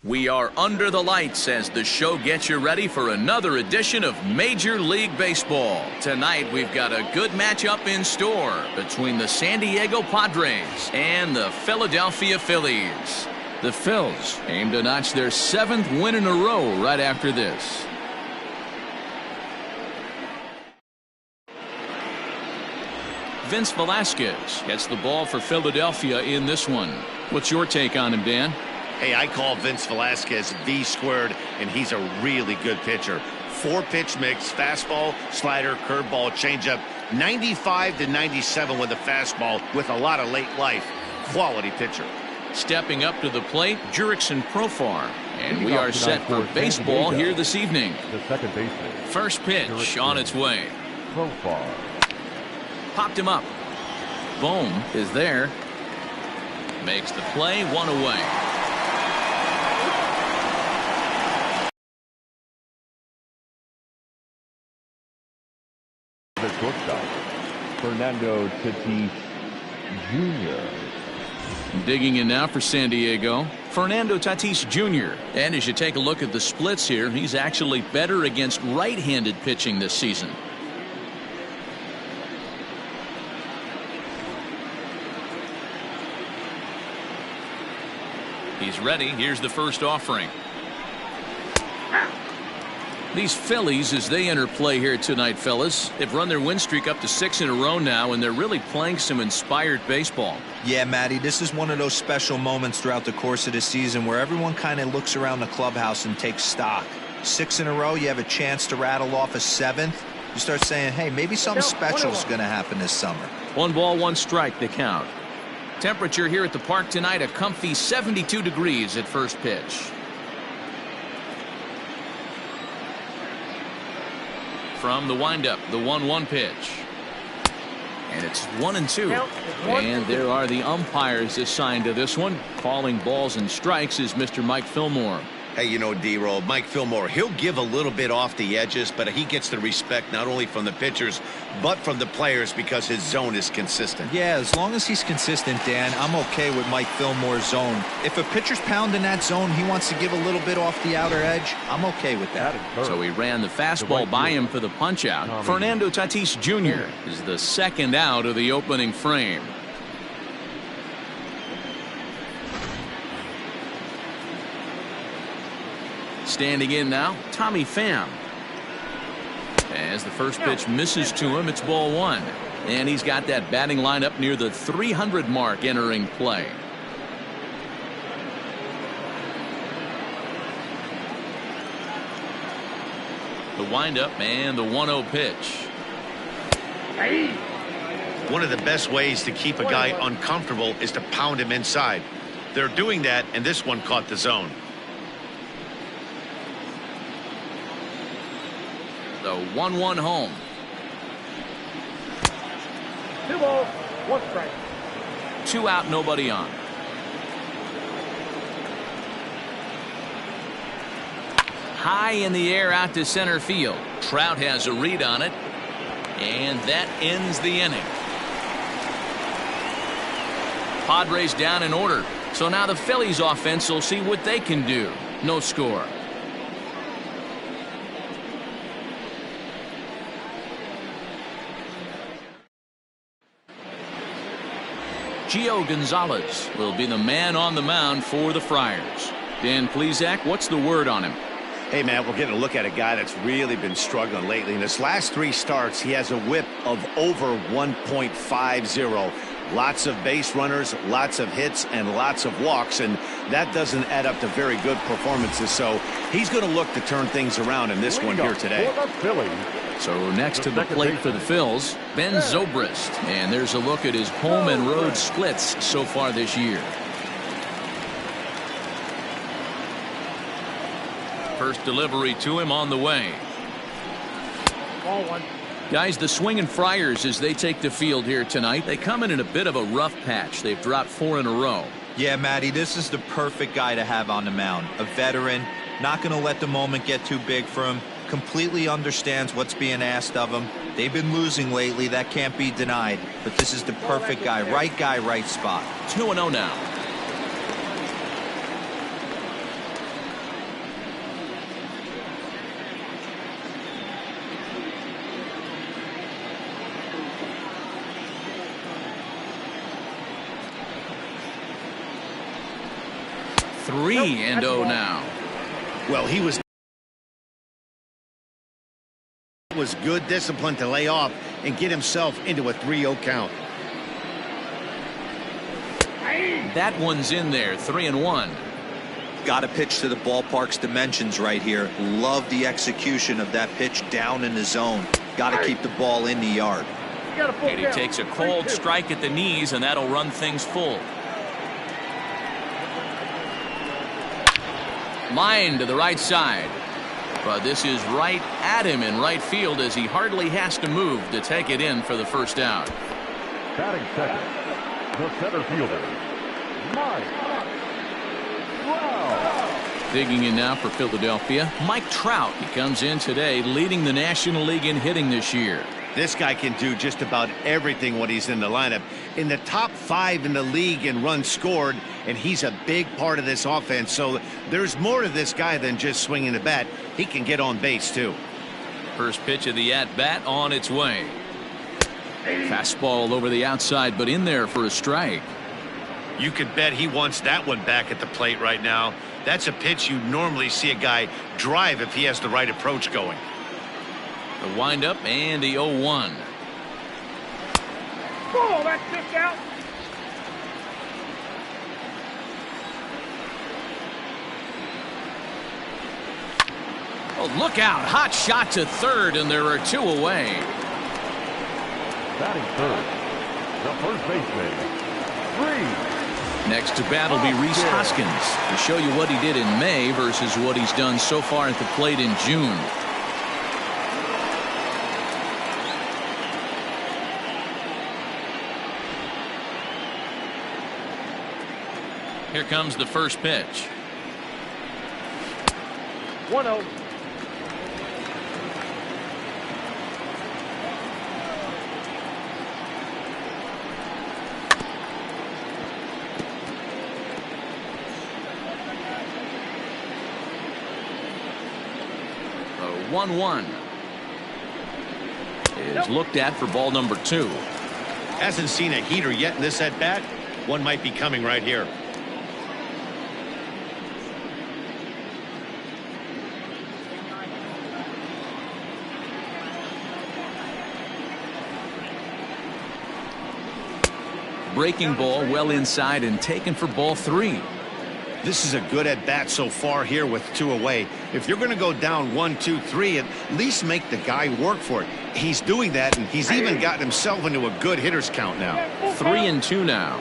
We are under the lights as the show gets you ready for another edition of Major League Baseball. Tonight we've got a good matchup in store between the San Diego Padres and the Philadelphia Phillies. The Phils aim to notch their 7th win in a row right after this. Vince Velasquez gets the ball for Philadelphia in this one. What's your take on him, Dan? Hey, I call Vince Velasquez V squared, and he's a really good pitcher. 4-pitch mix, fastball, slider, curveball, changeup. 95 to 97 with a fastball with a lot of late life. Quality pitcher. Stepping up to the plate, Jurickson Profar. And we are set for baseball here this evening. The second baseman. First pitch on its way. Profar. Popped him up. Bohm is there. Makes the play, one away. The shortstop, Fernando Tatis Jr. Digging in now for San Diego, Fernando Tatis Jr. And as you take a look at the splits here, he's actually better against right-handed pitching this season. He's ready. Here's the first offering. These Phillies, as they enter play here tonight, fellas, they've run their win streak up to 6 in a row now, and they're really playing some inspired baseball. Yeah, Matty, this is one of those special moments throughout the course of the season where everyone kind of looks around the clubhouse and takes stock. 6 in a row, you have a chance to rattle off a 7th. You start saying, hey, maybe something special is going to happen this summer. 1 ball, 1 strike, the count. Temperature here at the park tonight, a comfy 72 degrees at first pitch. From the windup, the 1-1 pitch. And it's 1-2. And there are the umpires assigned to this one. Calling balls and strikes is Mr. Mike Fillmore. Hey, you know, D-Roll, Mike Fillmore, he'll give a little bit off the edges, but he gets the respect not only from the pitchers, but from the players because his zone is consistent. Yeah, as long as he's consistent, Dan, I'm okay with Mike Fillmore's zone. If a pitcher's pounding that zone, he wants to give a little bit off the outer edge, I'm okay with that. So he ran the fastball by him for the punch-out. Fernando Tatis Jr. is the second out of the opening frame. Standing in now, Tommy Pham. As the first pitch misses to him, it's ball 1. And he's got that batting lineup near the 300 mark entering play. The windup and the 1-0 pitch. One of the best ways to keep a guy uncomfortable is to pound him inside. They're doing that, and this one caught the zone. The 1-1 home. 2 balls, 1 strike. 2 out, nobody on. High in the air out to center field. Trout has a read on it. And that ends the inning. Padres down in order. So now the Phillies offense will see what they can do. No score. Gio Gonzalez will be the man on the mound for the Friars. Dan Plesac, what's the word on him? Hey, man, we're getting a look at a guy that's really been struggling lately. In his last 3 starts, he has a whip of over 1.50. Lots of base runners, lots of hits, and lots of walks, and that doesn't add up to very good performances. So he's going to look to turn things around in this one here today. So next to the plate for the Phils, Ben Zobrist. And there's a look at his home and road splits so far this year. First delivery to him on the way. Ball 1. Guys, the swinging Friars as they take the field here tonight, they come in a bit of a rough patch. They've dropped 4 in a row. Yeah, Matty, this is the perfect guy to have on the mound. A veteran, not going to let the moment get too big for him. Completely understands what's being asked of him. They've been losing lately. That can't be denied. But this is the perfect guy, right spot. 2-0 now. 3-0 now. Well, he was good discipline to lay off and get himself into a 3-0 count. That one's in there, 3-1. Got to pitch to the ballpark's dimensions right here. Love the execution of that pitch down in the zone. Got to keep the ball in the yard. And he takes a cold strike at the knees, and that'll run things full. Line to the right side. But this is right at him in right field as he hardly has to move to take it in for the first out. Batting second, the center fielder, Mike Trout. Digging in now for Philadelphia, Mike Trout. He comes in today leading the National League in hitting this year. This guy can do just about everything when he's in the lineup. In the top 5 in the league in runs scored, and he's a big part of this offense. So there's more to this guy than just swinging the bat. He can get on base, too. First pitch of the at-bat on its way. Fastball over the outside, but in there for a strike. You could bet he wants that one back at the plate right now. That's a pitch you normally see a guy drive if he has the right approach going. The windup and the 0-1. Oh, that's kicked out. Oh, look out. Hot shot to third, and there are 2 away. Batting third, the first baseman, Reese. Next to bat will be Rhys Hoskins to show you what he did in May versus what he's done so far at the plate in June. Here comes the first pitch. 1-0. The 1-1 is looked at for ball number 2. Hasn't seen a heater yet in this at-bat. One might be coming right here. Breaking ball well inside and taken for ball 3. This is a good at-bat so far here with 2 away. If you're going to go down 1, 2, 3, at least make the guy work for it. He's doing that, and he's even gotten himself into a good hitter's count now. 3-2 now.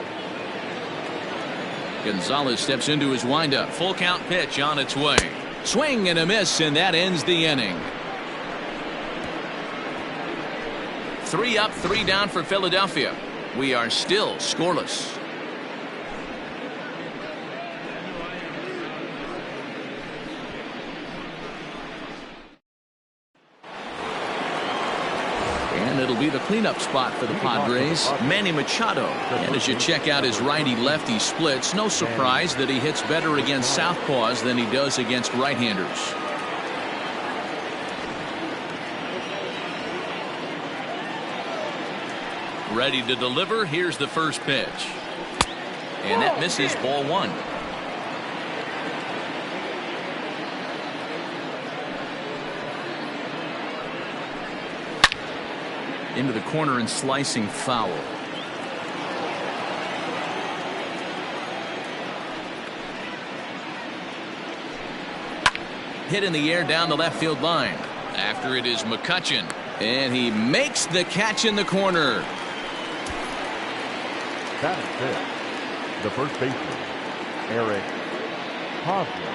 Gonzalez steps into his windup. Full count pitch on its way. Swing and a miss, and that ends the inning. 3 up, 3 down for Philadelphia. We are still scoreless. And it'll be the cleanup spot for the Padres, Manny Machado. And as you check out his righty-lefty splits, no surprise that he hits better against southpaws than he does against right-handers. Ready to deliver. Here's the first pitch. And that misses, ball 1. Into the corner and slicing foul. Hit in the air down the left field line. After it is McCutchen. And he makes the catch in the corner. Batting fifth, the first baseman, Eric Hosmer.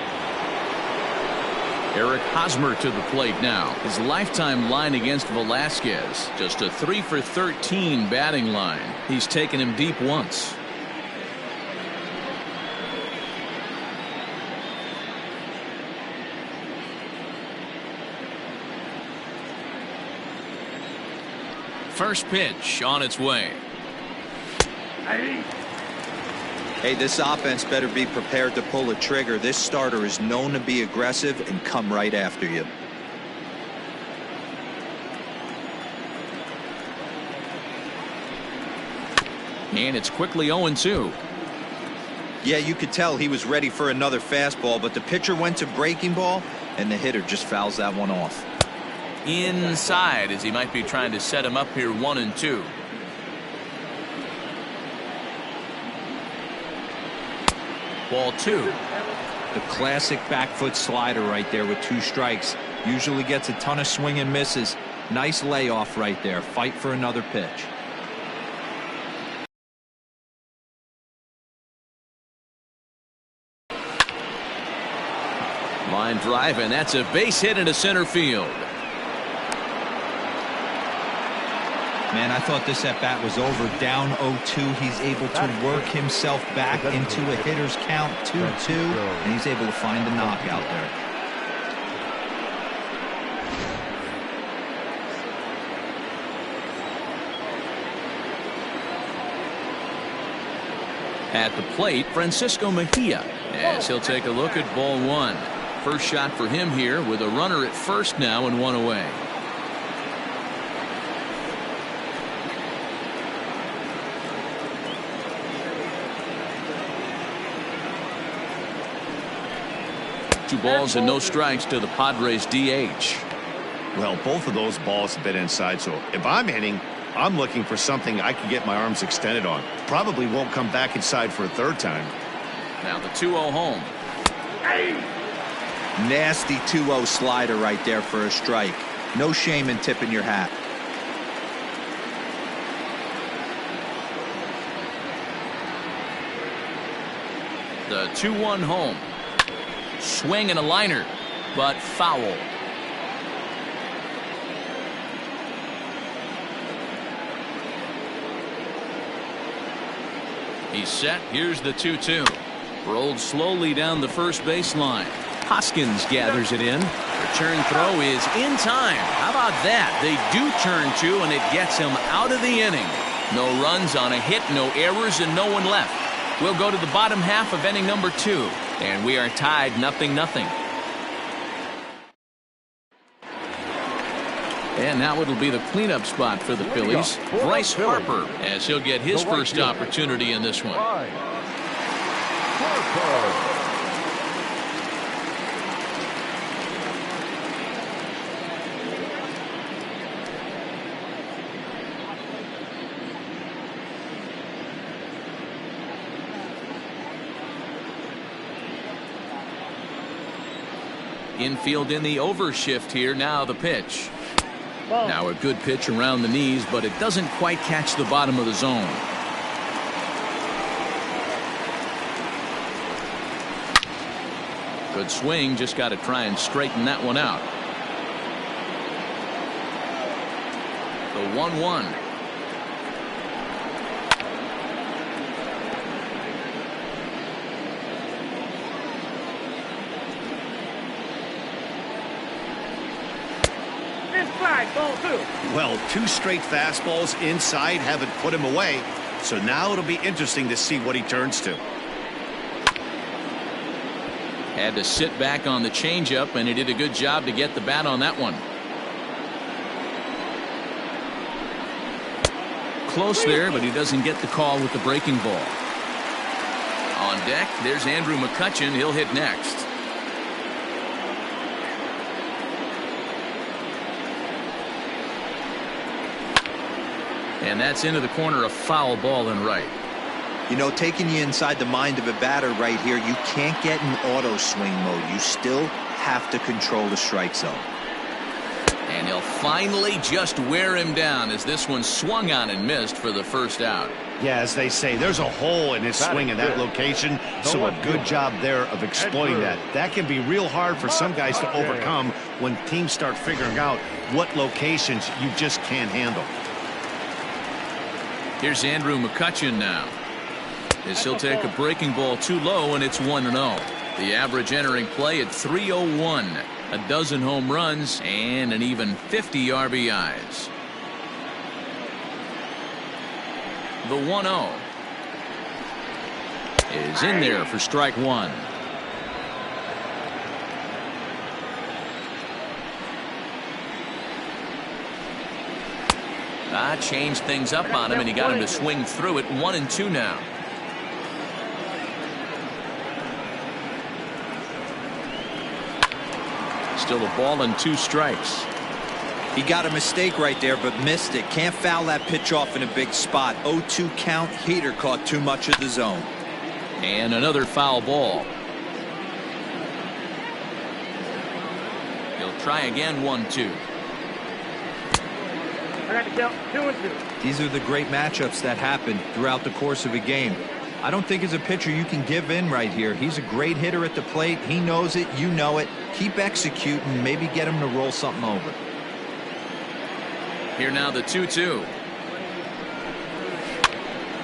Eric Hosmer to the plate now. His lifetime line against Velasquez, just a 3 for 13 batting line. He's taken him deep once. First pitch on its way. Hey, this offense better be prepared to pull a trigger. This starter is known to be aggressive and come right after you. And it's quickly 0-2. Yeah, you could tell he was ready for another fastball, but the pitcher went to breaking ball, and the hitter just fouls that one off. Inside, as he might be trying to set him up here 1-2. Ball 2. The classic back foot slider right there with 2 strikes. Usually gets a ton of swing and misses. Nice layoff right there. Fight for another pitch. Line drive, and that's a base hit into center field. Man, I thought this at-bat was over. Down 0-2. He's able to work himself back into a hitter's count, 2-2, and he's able to find a knockout there. At the plate, Francisco Mejia, as he'll take a look at ball 1. First shot for him here with a runner at first now and 1 away. Two balls and no strikes to the Padres DH. Well, both of those balls have been inside, so if I'm hitting, I'm looking for something I can get my arms extended on. Probably won't come back inside for a third time. Now the 2-0 home. Nasty 2-0 slider right there for a strike. No shame in tipping your hat. The 2-1 home. Swing and a liner, but foul. He's set. Here's the 2-2. Rolled slowly down the first baseline. Hoskins gathers it in. Return throw is in time. How about that? They do turn 2, and it gets him out of the inning. No runs on a hit, no errors, and no one left. We'll go to the bottom half of inning number 2, and we are tied 0-0. And now it'll be the cleanup spot for the Phillies. Bryce Harper, as he'll get his first opportunity in this one. Infield in the overshift here. Now the pitch. Now a good pitch around the knees, but it doesn't quite catch the bottom of the zone. Good swing, just got to try and straighten that one out. The 1-1. Ball 2. Well, 2 straight fastballs inside haven't put him away, so now it'll be interesting to see what he turns to. Had to sit back on the changeup, and he did a good job to get the bat on that one. Close there, but he doesn't get the call with the breaking ball. On deck, there's Andrew McCutchen. He'll hit next. And that's into the corner, a foul ball and right. You know, taking you inside the mind of a batter right here, you can't get in auto swing mode. You still have to control the strike zone. And he'll finally just wear him down as this one swung on and missed for the first out. Yeah, as they say, there's a hole in his swing in that location, so a good job there of exploiting that. That can be real hard for some guys to overcome when teams start figuring out what locations you just can't handle. Here's Andrew McCutchen now, as he'll take a breaking ball too low, and it's 1-0. The average entering play at .301, a dozen home runs, and an even 50 RBIs. The 1-0 is in there for strike 1. Changed things up on him, and he got him to swing through it. 1-2 now. Still a ball and 2 strikes. He got a mistake right there, but missed it. Can't foul that pitch off in a big spot. 0-2 count. Heater caught too much of the zone. And another foul ball. He'll try again. 1-2. I got to count 2-2. These are the great matchups that happen throughout the course of a game. I don't think as a pitcher you can give in right here. He's a great hitter at the plate. He knows it. You know it. Keep executing. Maybe get him to roll something over. Here now the 2-2.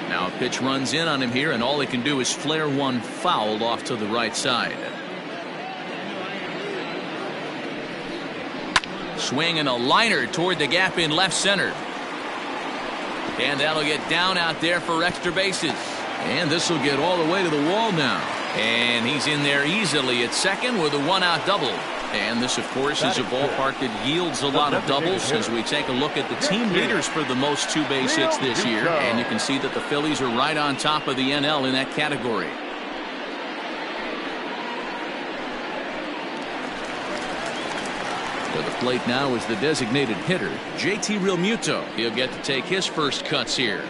Now a pitch runs in on him here, and all he can do is flare one foul off to the right side. Swing and a liner toward the gap in left center. And that'll get down out there for extra bases. And this will get all the way to the wall now. And he's in there easily at second with a 1-out double. And this, of course, is a ballpark that yields a lot of doubles as we take a look at the team leaders for the most 2 base hits this year. And you can see that the Phillies are right on top of the NL in that category. To the plate now is the designated hitter, JT Realmuto. He'll get to take his first cuts here.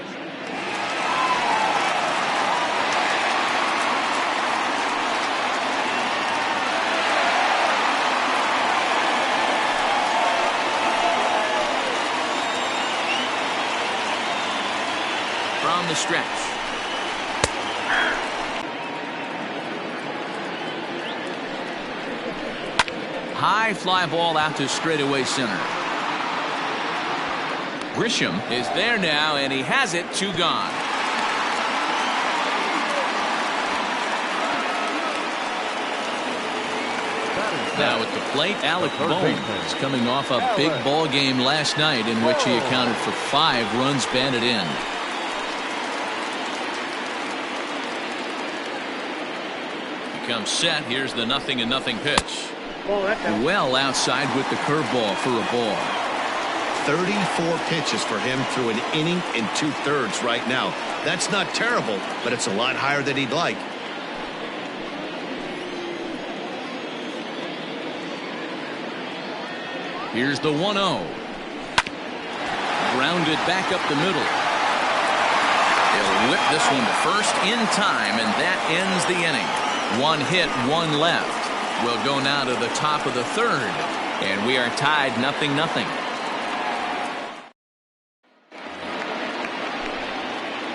From the stretch. High fly ball out to straightaway center. Grisham is there now, and he has it. 2 gone. Now at the plate, Alec Bohm is coming off a big ball game last night in which he accounted for 5 runs batted in. Comes set. Here's the 0-0 pitch. Well outside with the curveball for a ball. 34 pitches for him through an inning and 2/3 right now. That's not terrible, but it's a lot higher than he'd like. Here's the 1-0. Grounded back up the middle. He'll whip this one to first in time, and that ends the inning. 1 hit, 1 left. We'll go now to the top of the 3rd, and we are tied 0-0.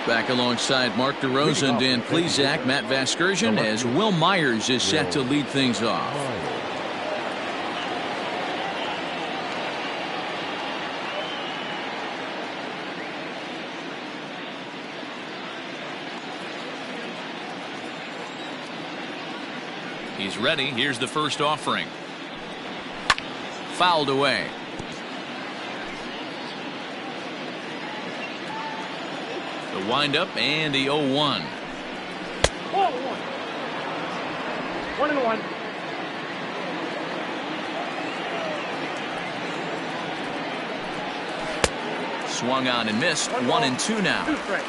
Back alongside Mark DeRosa and Dan Plesac, Matt Vasgersian, as Will Myers is set to lead things off. He's ready. Here's the first offering. Fouled away. The windup and the 0-1. 1-1. Swung on and missed. 1-2 now. 2 strikes.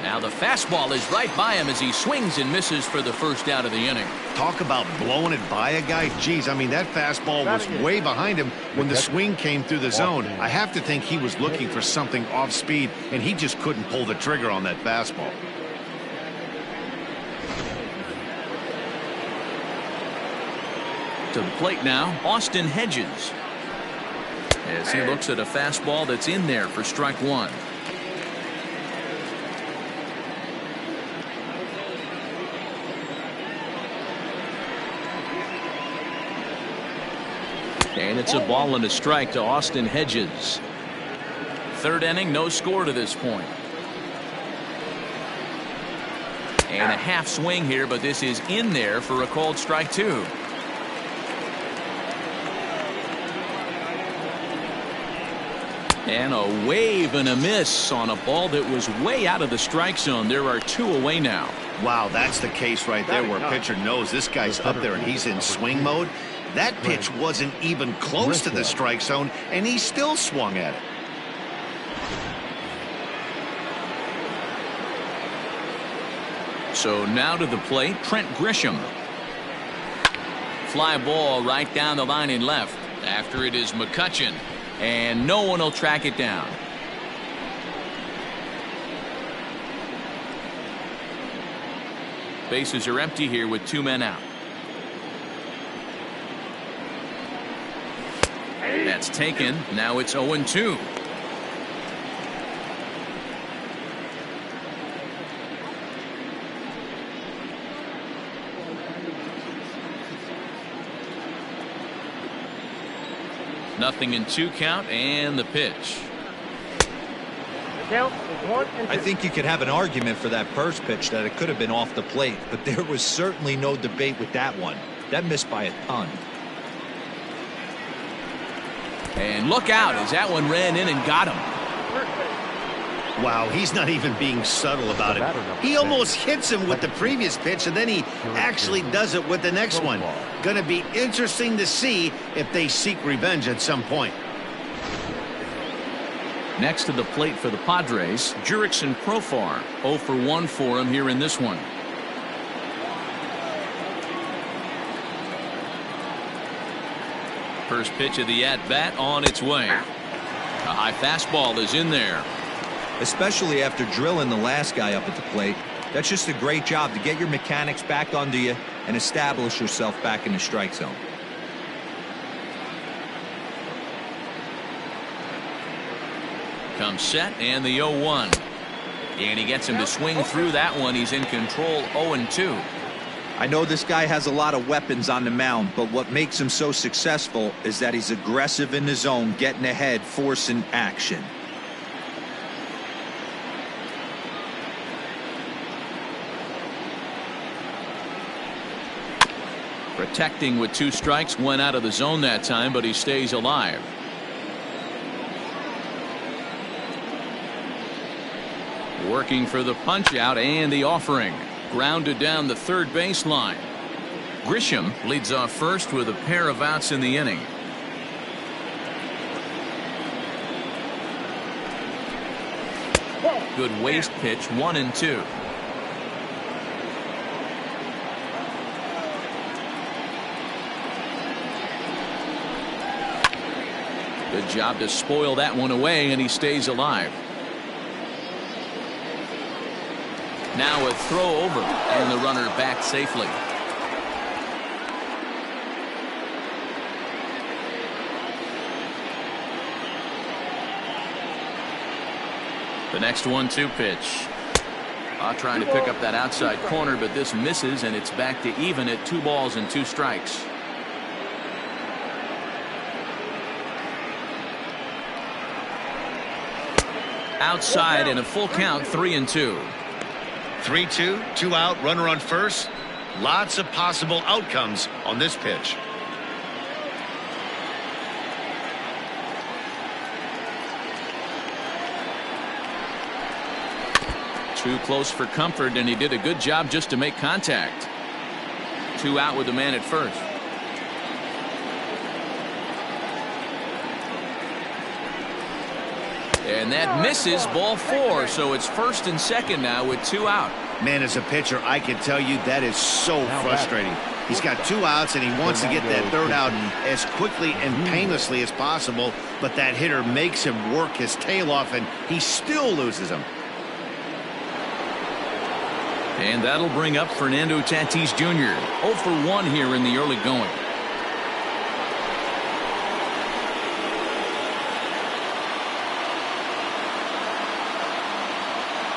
Now the fastball is right by him as he swings and misses for the first out of the inning. Talk about blowing it by a guy. Geez, I mean, that fastball was way behind him when the swing came through the zone. I have to think he was looking for something off speed, and he just couldn't pull the trigger on that fastball. To the plate now, Austin Hedges, as he looks at a fastball that's in there for strike 1. And it's a ball and a strike to Austin Hedges. 3rd inning, no score to this point. And a half swing here, but this is in there for a called strike 2. And a wave and a miss on a ball that was way out of the strike zone. There are 2 away now. Wow, that's the case right there where a pitcher knows this guy's up there and he's in swing mode. That pitch wasn't even close to the strike zone, and he still swung at it. So now to the plate, Trent Grisham. Fly ball right down the line in left. After it is McCutchen, and no one will track it down. Bases are empty here with 2 men out. That's taken. Now it's 0-2. Nothing in 2 count, and the pitch. Count is 1-2. I think you could have an argument for that first pitch that it could have been off the plate, but there was certainly no debate with that one. That missed by a ton. And look out as that one ran in and got him. Wow, he's not even being subtle about it. He almost hits him with the previous pitch, and then he actually does it with the next one. Going to be interesting to see if they seek revenge at some point. Next to the plate for the Padres, Jurickson Profar. 0 for 1 for him here in this one. First pitch of the at-bat on its way. A high fastball is in there. Especially after drilling the last guy up at the plate. That's just a great job to get your mechanics back under you and establish yourself back in the strike zone. Comes set and the 0-1. And he gets him to swing through that one. He's in control. 0-2. I know this guy has a lot of weapons on the mound, but what makes him so successful is that he's aggressive in the zone, getting ahead, forcing action. Protecting with 2 strikes, went out of the zone that time, but he stays alive. Working for the punch out and the offering. Grounded down the third baseline. Grisham leads off first with a pair of outs in the inning. Good waste pitch, 1-2. Good job to spoil that one away, and he stays alive. Now a throw over, and the runner back safely. The next 1-2 pitch. Trying to pick up that outside corner, but this misses, and it's back to even at 2 balls and 2 strikes. Outside and a full count, 3-2. 3-2, 2 out, runner on first. Lots of possible outcomes on this pitch. Too close for comfort, and he did a good job just to make contact. 2 out with the man at first. And that misses, ball 4, so it's first and second now with 2 out. Man, as a pitcher, I can tell you that is so frustrating. He's got 2 outs, and he wants to get that 3rd out as quickly and painlessly as possible, but that hitter makes him work his tail off, and he still loses him. And that'll bring up Fernando Tatis Jr. 0 for 1 here in the early going.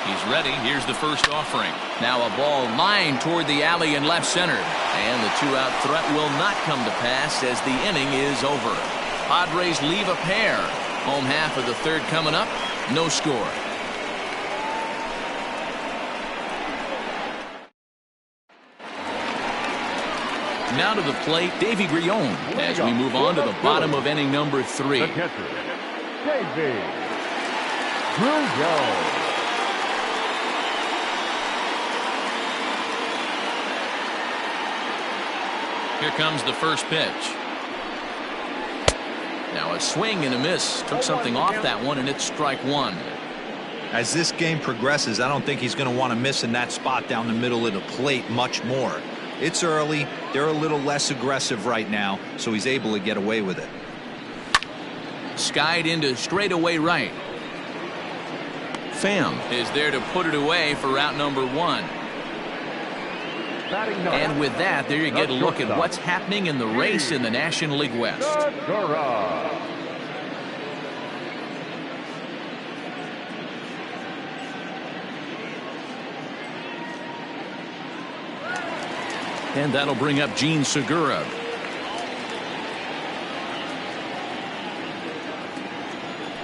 He's ready. Here's the first offering. Now a ball lined toward the alley in left center. And the 2-out threat will not come to pass as the inning is over. Padres leave a pair. Home half of the 3rd coming up. No score. Now to the plate, Davy Grillon, as we move on to the bottom of inning number 3. The catcher, Davy Grillon. Here comes the first pitch. Now a swing and a miss. Took something off that one, and it's strike 1. As this game progresses, I don't think he's going to want to miss in that spot down the middle of the plate much more. It's early. They're a little less aggressive right now, so he's able to get away with it. Skied into straightaway right. Pham is there to put it away for out number 1. And with that, there you get a look at what's happening in the race in the National League West. And that'll bring up Gene Segura.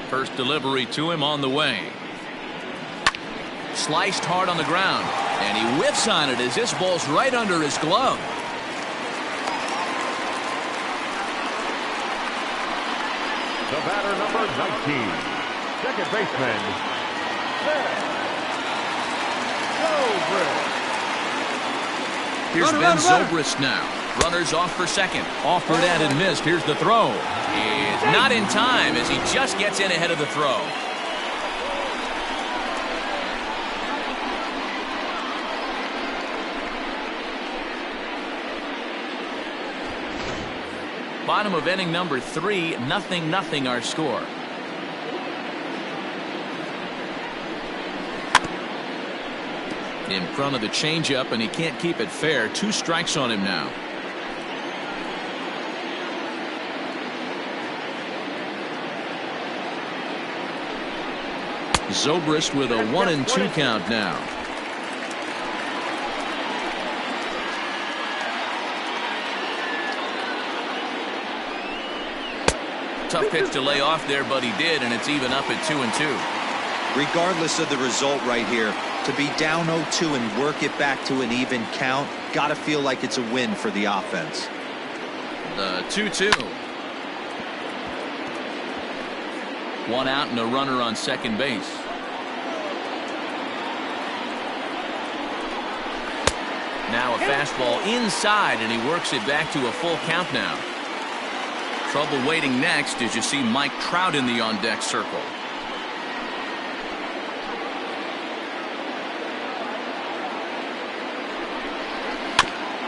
First delivery to him on the way. Sliced hard on the ground. And he whiffs on it as this ball's right under his glove. The batter, number 19, second baseman, Zobrist. Here's Ben Zobrist now. Runners off for second. Offered at and missed. Here's the throw. It's not in time as he just gets in ahead of the throw. Bottom of inning number 3, 0-0 our score. In front of the changeup, and he can't keep it fair. 2 strikes on him now. Zobrist with a 1-2 count now. Tough pitch to lay off there, but he did, and it's even up at 2-2. Regardless of the result right here, to be down 0-2 and work it back to an even count, got to feel like it's a win for the offense. The 2-2. 1 out and a runner on second base. Now a fastball inside, and he works it back to a full count now. Trouble waiting next as you see Mike Trout in the on-deck circle.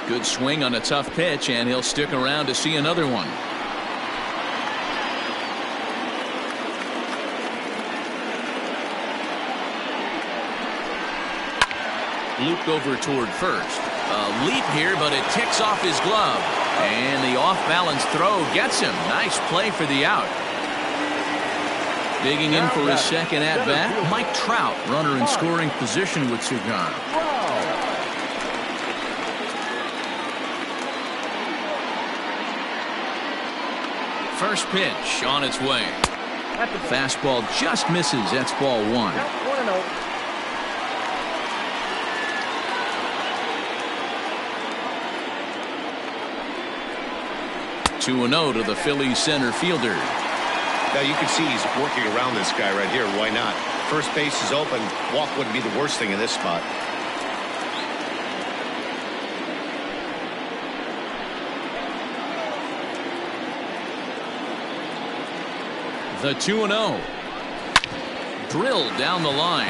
Good swing on a tough pitch, and he'll stick around to see another one. Looped over toward first. A leap here, but it ticks off his glove. And the off-balance throw gets him. Nice play for the out. Digging in for his second at-bat, Mike Trout, runner in scoring position with Cigar. First pitch on its way. Fastball just misses. That's ball 1. 2-0 to the Phillies center fielder. Now you can see he's working around this guy right here. Why not? First base is open. Walk wouldn't be the worst thing in this spot. The 2-0. Drilled down the line.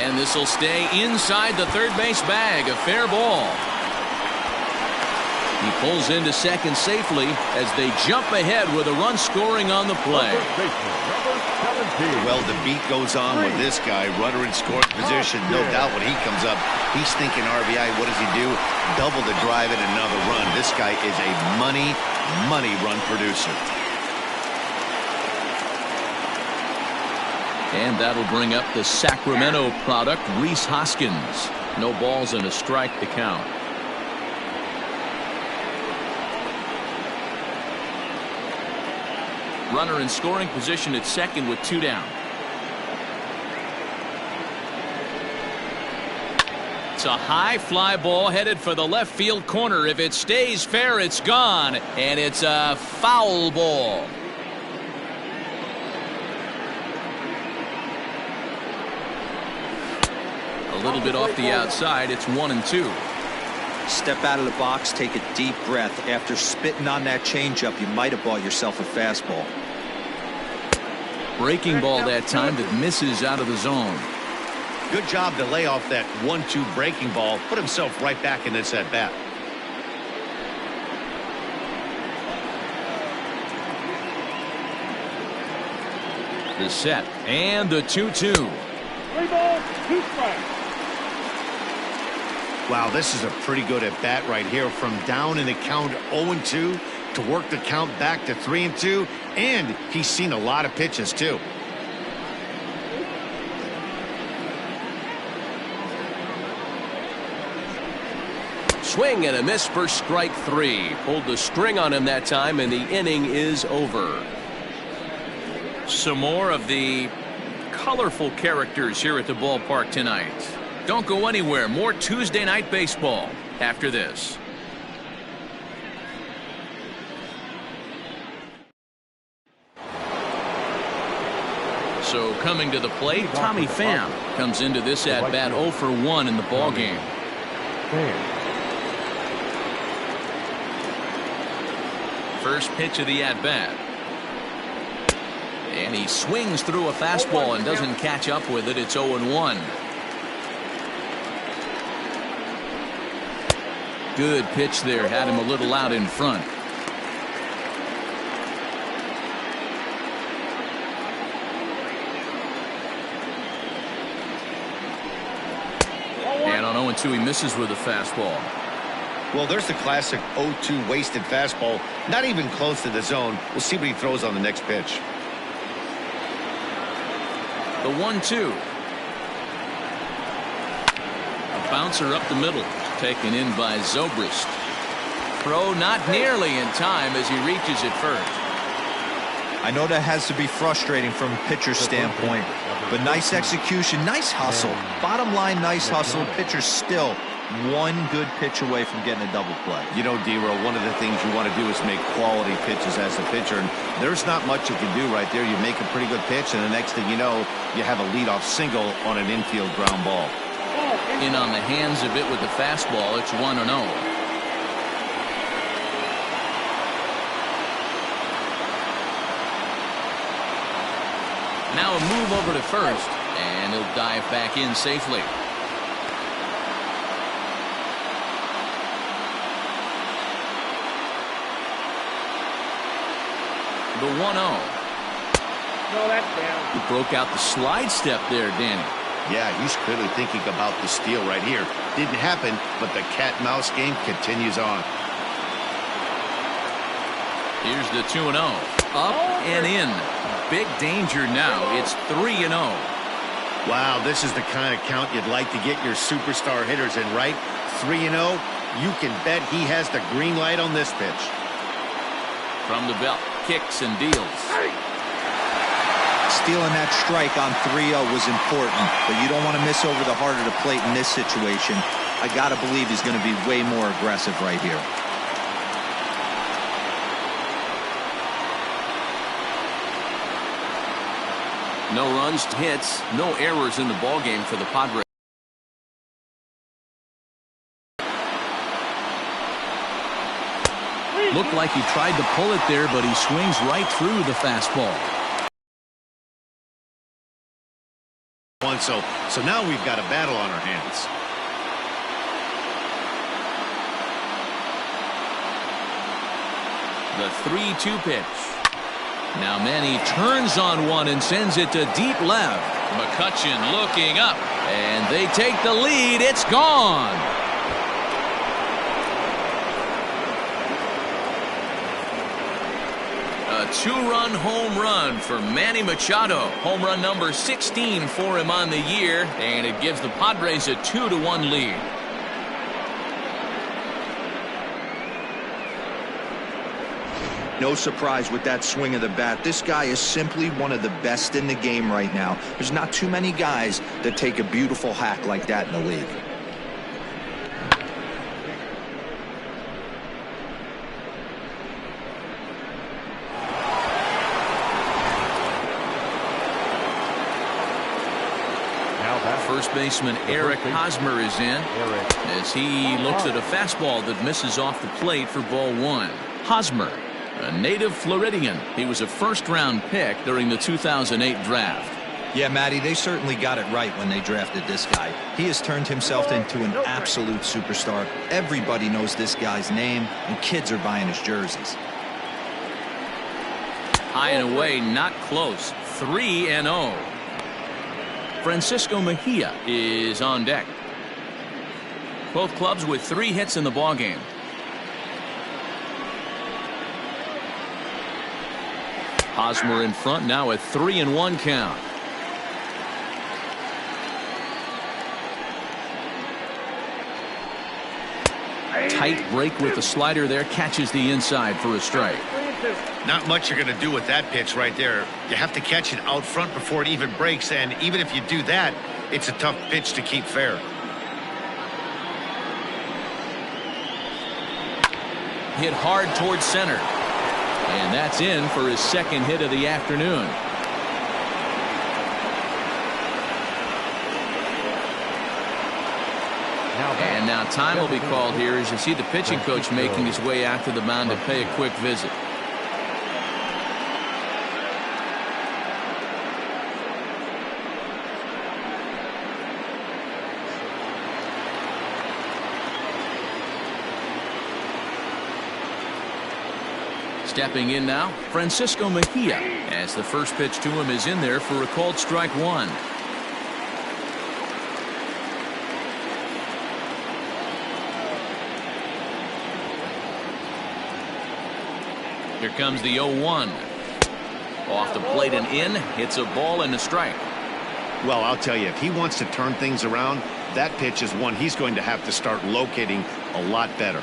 And this will stay inside the third base bag. A fair ball. He pulls into second safely as they jump ahead with a run scoring on the play. Well, the beat goes on with this guy. Runner in scoring position. No doubt when he comes up, he's thinking RBI. What does he do? Double the drive and another run. This guy is a money run producer. And that'll bring up the Sacramento product, Rhys Hoskins. No balls and a strike to count. Runner in scoring position at second with 2 down. It's a high fly ball headed for the left field corner. If it stays fair, it's gone. And it's a foul ball. A little bit off the outside. It's 1-2. Step out of the box, take a deep breath. After spitting on that changeup, you might have bought yourself a fastball. Breaking ball that time that misses out of the zone. Good job to lay off that 1-2 breaking ball. Put himself right back in this at bat. The set and the 2-2. 3 balls, 2 strikes. Wow, this is a pretty good at bat right here. From down in the count 0-2 to work the count back to 3-2, and he's seen a lot of pitches too. Swing and a miss for strike 3. Pulled the string on him that time, and the inning is over. Some more of the colorful characters here at the ballpark tonight. Don't go anywhere. More Tuesday night baseball after this. So coming to the plate, Tommy Pham comes into this at bat 0 for 1 in the ball game. First pitch of the at bat. And he swings through a fastball and doesn't catch up with it. It's 0-1. Good pitch there. Had him a little out in front. And on 0-2 he misses with a fastball. Well, there's the classic 0-2 wasted fastball. Not even close to the zone. We'll see what he throws on the next pitch. The 1-2. A bouncer up the middle. Taken in by Zobrist. Throw not nearly in time as he reaches it first. I know that has to be frustrating from a pitcher's standpoint, but nice execution, nice hustle. Bottom line, nice hustle. Pitcher's still one good pitch away from getting a double play. You know, D-Row, one of the things you want to do is make quality pitches as a pitcher, and there's not much you can do right there. You make a pretty good pitch, and the next thing you know, you have a leadoff single on an infield ground ball. In on the hands of it with the fastball. It's 1-0. Now a move over to first, and he'll dive back in safely. The 1-0. No, that's down. He broke out the slide step there, Danny. Yeah, he's clearly thinking about the steal right here. Didn't happen, but the cat-mouse game continues on. Here's the 2-0. Up and in. Big danger now. It's 3-0. Wow, this is the kind of count you'd like to get your superstar hitters in, right? 3-0. You can bet he has the green light on this pitch. From the belt, kicks and deals. Stealing that strike on 3-0 was important, but you don't want to miss over the heart of the plate in this situation. I got to believe he's going to be way more aggressive right here. No runs, hits, no errors in the ballgame for the Padres. Looked like he tried to pull it there, but he swings right through the fastball. So now we've got a battle on our hands. The 3-2 pitch. Now Manny turns on one and sends it to deep left. McCutchen looking up, and they take the lead. It's gone. A 2-run home run for Manny Machado. Home run number 16 for him on the year, and it gives the Padres a 2-1 lead. No surprise with that swing of the bat. This guy is simply one of the best in the game right now. There's not too many guys that take a beautiful hack like that in the league. First baseman Eric Hosmer is in as he looks at a fastball that misses off the plate for ball 1. Hosmer, a native Floridian. He was a first-round pick during the 2008 draft. Yeah, Matty, they certainly got it right when they drafted this guy. He has turned himself into an absolute superstar. Everybody knows this guy's name, and kids are buying his jerseys. High and away, not close. 3-0. Francisco Mejia is on deck. Both clubs with 3 hits in the ballgame. Hosmer in front now at 3-1 count. Tight break with the slider there, catches the inside for a strike. Not much you're going to do with that pitch right there. You have to catch it out front before it even breaks, and even if you do that, it's a tough pitch to keep fair. Hit hard towards center. And that's in for his second hit of the afternoon. And now time will be called here as you see the pitching coach making his way out to the mound to pay a quick visit. Stepping in now, Francisco Mejia, as the first pitch to him is in there for a called strike 1. Here comes the 0-1. Off the plate and in, hits a ball and a strike. Well, I'll tell you, if he wants to turn things around, that pitch is one he's going to have to start locating a lot better.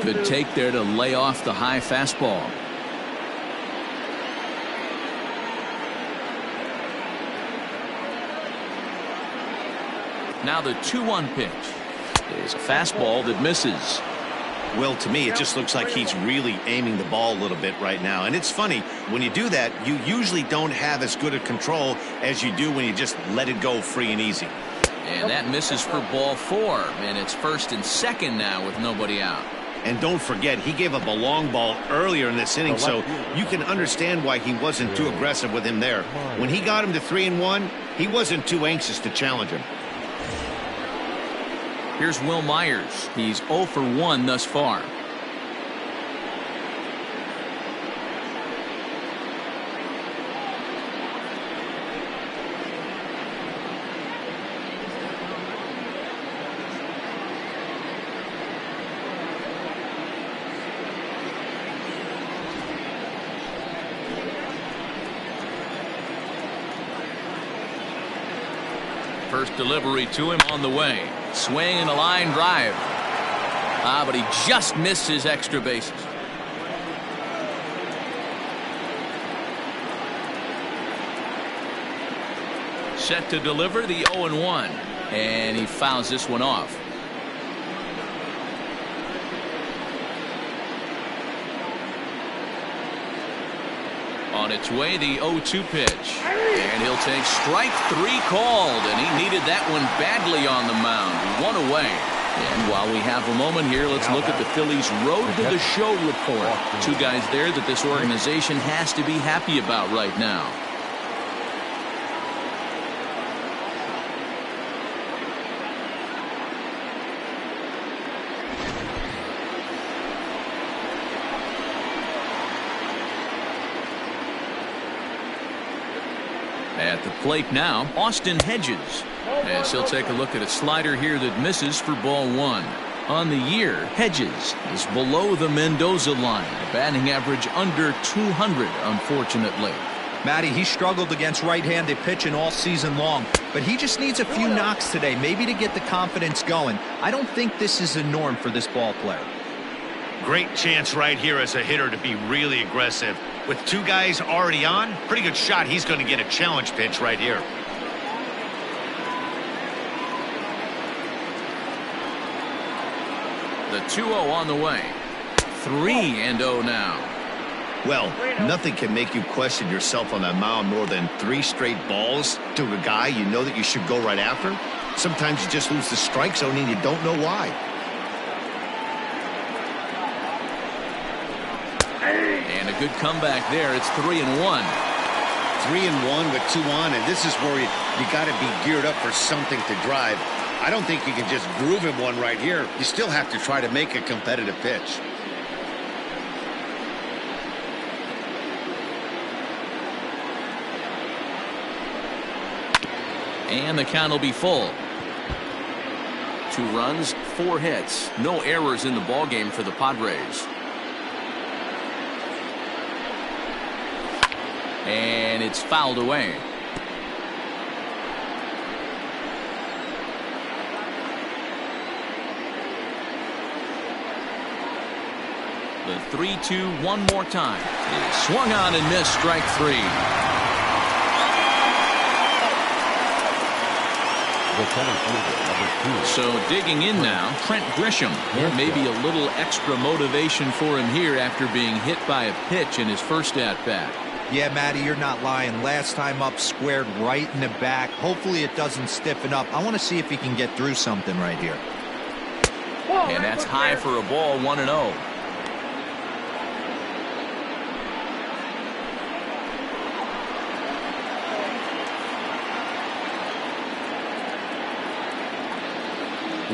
Good take there to lay off the high fastball. Now the 2-1 pitch is a fastball that misses. Well, to me, it just looks like he's really aiming the ball a little bit right now. And it's funny, when you do that, you usually don't have as good a control as you do when you just let it go free and easy. And that misses for ball 4. And it's first and second now with nobody out. And don't forget, he gave up a long ball earlier in this inning, so you can understand why he wasn't too aggressive with him there. When he got him to 3-1, he wasn't too anxious to challenge him. Here's Will Myers. He's 0 for 1 thus far. First delivery to him on the way. Swing and a line drive. But he just missed his extra bases. Set to deliver the 0-1. And he fouls this one off. On its way, the 0-2 pitch. And he'll take strike 3 called. And he needed that one badly on the mound. 1 away. And while we have a moment here, let's look at the Phillies' road to the show report. 2 guys there that this organization has to be happy about right now. At the plate now, Austin Hedges, as he'll take a look at a slider here that misses for ball 1. On the year, Hedges is below the Mendoza line, a batting average under 200, unfortunately. Matty, he struggled against right-handed pitching all season long, but he just needs a few knocks today, maybe to get the confidence going. I don't think this is a norm for this ball player. Great chance right here as a hitter to be really aggressive. With 2 guys already on, pretty good shot he's going to get a challenge pitch right here. The 2-0 on the way. 3-0 now. Well, nothing can make you question yourself on that mound more than 3 straight balls to a guy you know that you should go right after. Sometimes you just lose the strike zone and you don't know why. And a good comeback there. It's 3-1. 3-1 with 2 on, and this is where you got to be geared up for something to drive. I don't think you can just groove him one right here. You still have to try to make a competitive pitch. And the count will be full. 2 runs, 4 hits. No errors in the ballgame for the Padres. And it's fouled away. The 3-2 one more time. It swung on and missed, strike 3. So digging in now, Trent Grisham. Maybe a little extra motivation for him here after being hit by a pitch in his first at-bat. Yeah, Matty, you're not lying. Last time up, squared right in the back. Hopefully it doesn't stiffen up. I want to see if he can get through something right here. And that's high for a ball, 1-0.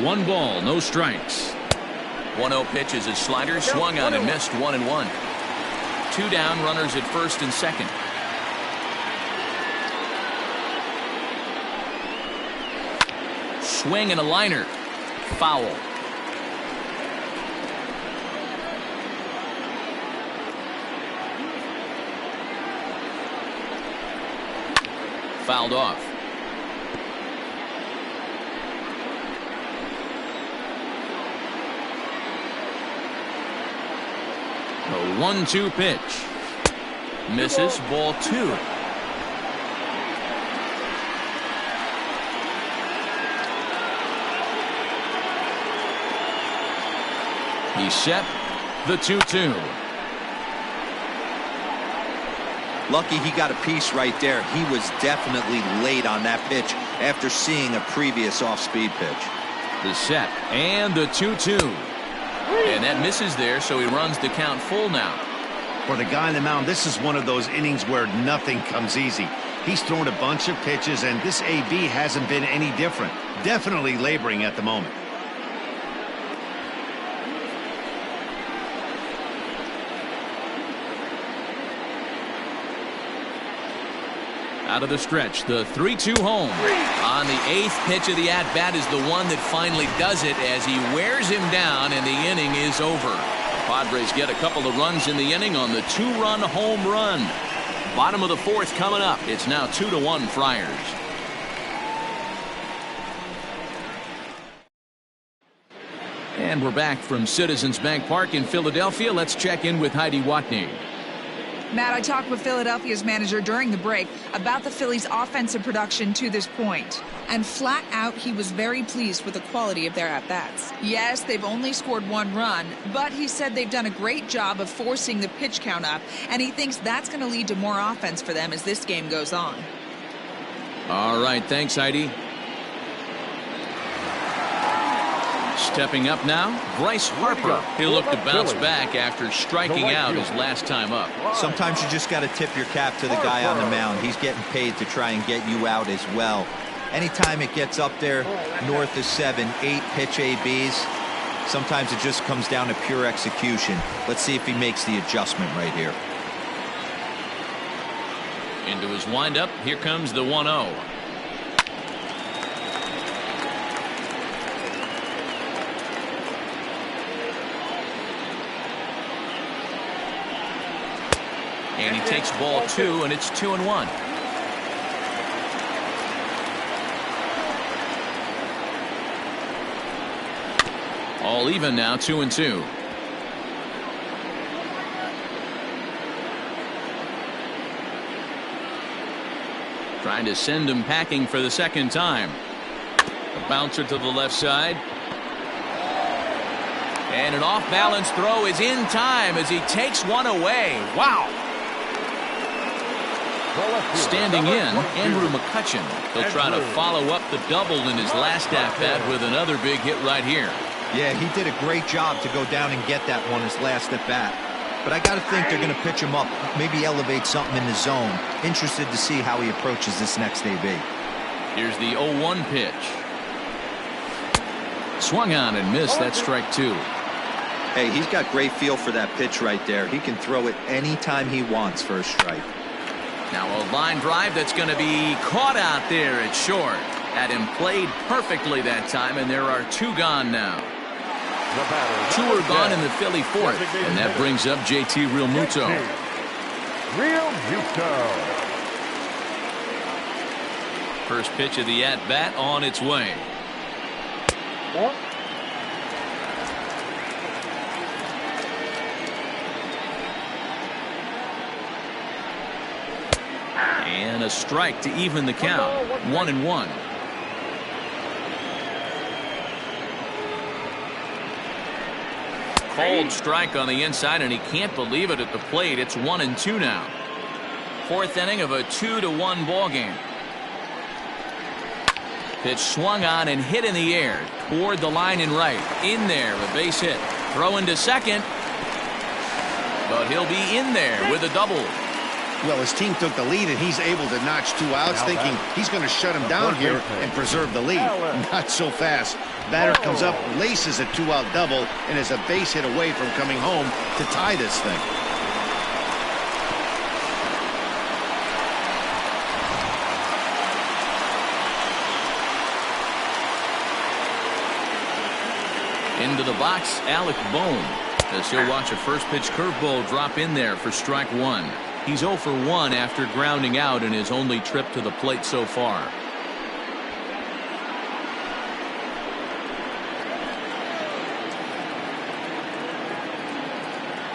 One ball, no strikes. 1-0 pitch is his slider, swung on and missed, 1-1. 2 down, runners at first and second. Swing and a liner. Foul. Fouled off. A 1-2 pitch. Misses, ball 2. He's set. The 2-2. Lucky he got a piece right there. He was definitely late on that pitch after seeing a previous off-speed pitch. The set and the 2-2. And that misses there, so he runs the count full now. For the guy on the mound, this is one of those innings where nothing comes easy. He's thrown a bunch of pitches, and this AB hasn't been any different. Definitely laboring at the moment. Out of the stretch, the 3-2 home. On the 8th pitch of the at-bat is the one that finally does it as he wears him down, and the inning is over. The Padres get a couple of runs in the inning on the 2-run home run. Bottom of the 4th coming up. It's now 2-1 Friars. And we're back from Citizens Bank Park in Philadelphia. Let's check in with Heidi Watney. Matt, I talked with Philadelphia's manager during the break about the Phillies' offensive production to this point. And flat out, he was very pleased with the quality of their at-bats. Yes, they've only scored 1 run, but he said they've done a great job of forcing the pitch count up, and he thinks that's going to lead to more offense for them as this game goes on. All right, thanks, Heidi. Stepping up now, Bryce Harper. He'll look to bounce back after striking out his last time up. Sometimes you just got to tip your cap to the guy on the mound. He's getting paid to try and get you out as well. Anytime it gets up there north of 7, 8 pitch ABs, sometimes it just comes down to pure execution. Let's see if he makes the adjustment right here. Into his windup, here comes the 1-0. And he takes ball 2, and it's 2-1. All even now, 2-2. Trying to send him packing for the second time. A bouncer to the left side. And an off-balance throw is in time as he takes one away. Wow. Standing in, Andrew McCutchen. He'll try to follow up the double in his last at-bat with another big hit right here. Yeah, he did a great job to go down and get that one his last at-bat. But I got to think they're going to pitch him up, maybe elevate something in the zone. Interested to see how he approaches this next AB. Here's the 0-1 pitch. Swung on and missed. That's strike two. Hey, he's got great feel for that pitch right there. He can throw it anytime he wants for a strike. Now a line drive that's going to be caught out there at short. Had him played perfectly that time, and there are two gone now. Two are gone in the Philly fourth, and that brings up JT Realmuto. First pitch of the at-bat on its way. And a strike to even the count. 1-1. Cold strike on the inside, and he can't believe it at the plate. It's 1-2 now. Fourth inning of a 2-1 ball game. Pitch swung on and hit in the air toward the line and right. In there, a base hit. Throw into second. But he'll be in there with a double. Well, his team took the lead, and he's able to notch two outs, thinking he's going to shut him down here and preserve the lead. Not so fast. Batter comes up, laces a two-out double, and is a base hit away from coming home to tie this thing. Into the box, Alec Bohm, as he'll watch a first pitch curveball drop in there for strike one. He's 0 for 1 after grounding out in his only trip to the plate so far.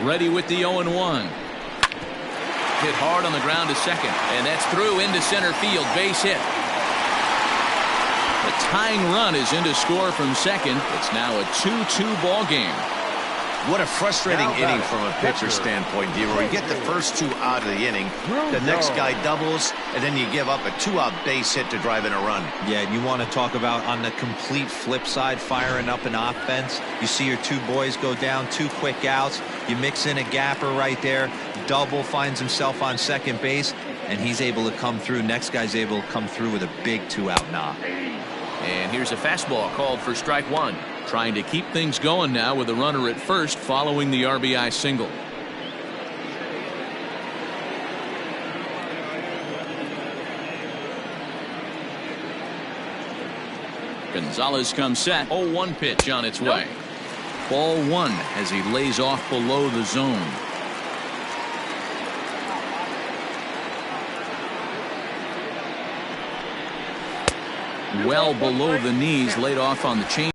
Ready with the 0-1. Hit hard on the ground to second, and that's through into center field. Base hit. The tying run is in to score from second. It's now a 2-2 ball game. What a frustrating inning from a pitcher's standpoint, Dero. You get the first two out of the inning, the next guy doubles, and then you give up a two-out base hit to drive in a run. Yeah, and you want to talk about on the complete flip side, firing up an offense. You see your two boys go down, two quick outs. You mix in a gapper right there. Double finds himself on second base, and he's able to come through. Next guy's able to come through with a big two-out knock. And here's a fastball called for strike one. Trying to keep things going now with a runner at first following the RBI single. Gonzalez comes set. 0-1 pitch on its way. Ball one as he lays off below the zone. Well below the knees, laid off on the change.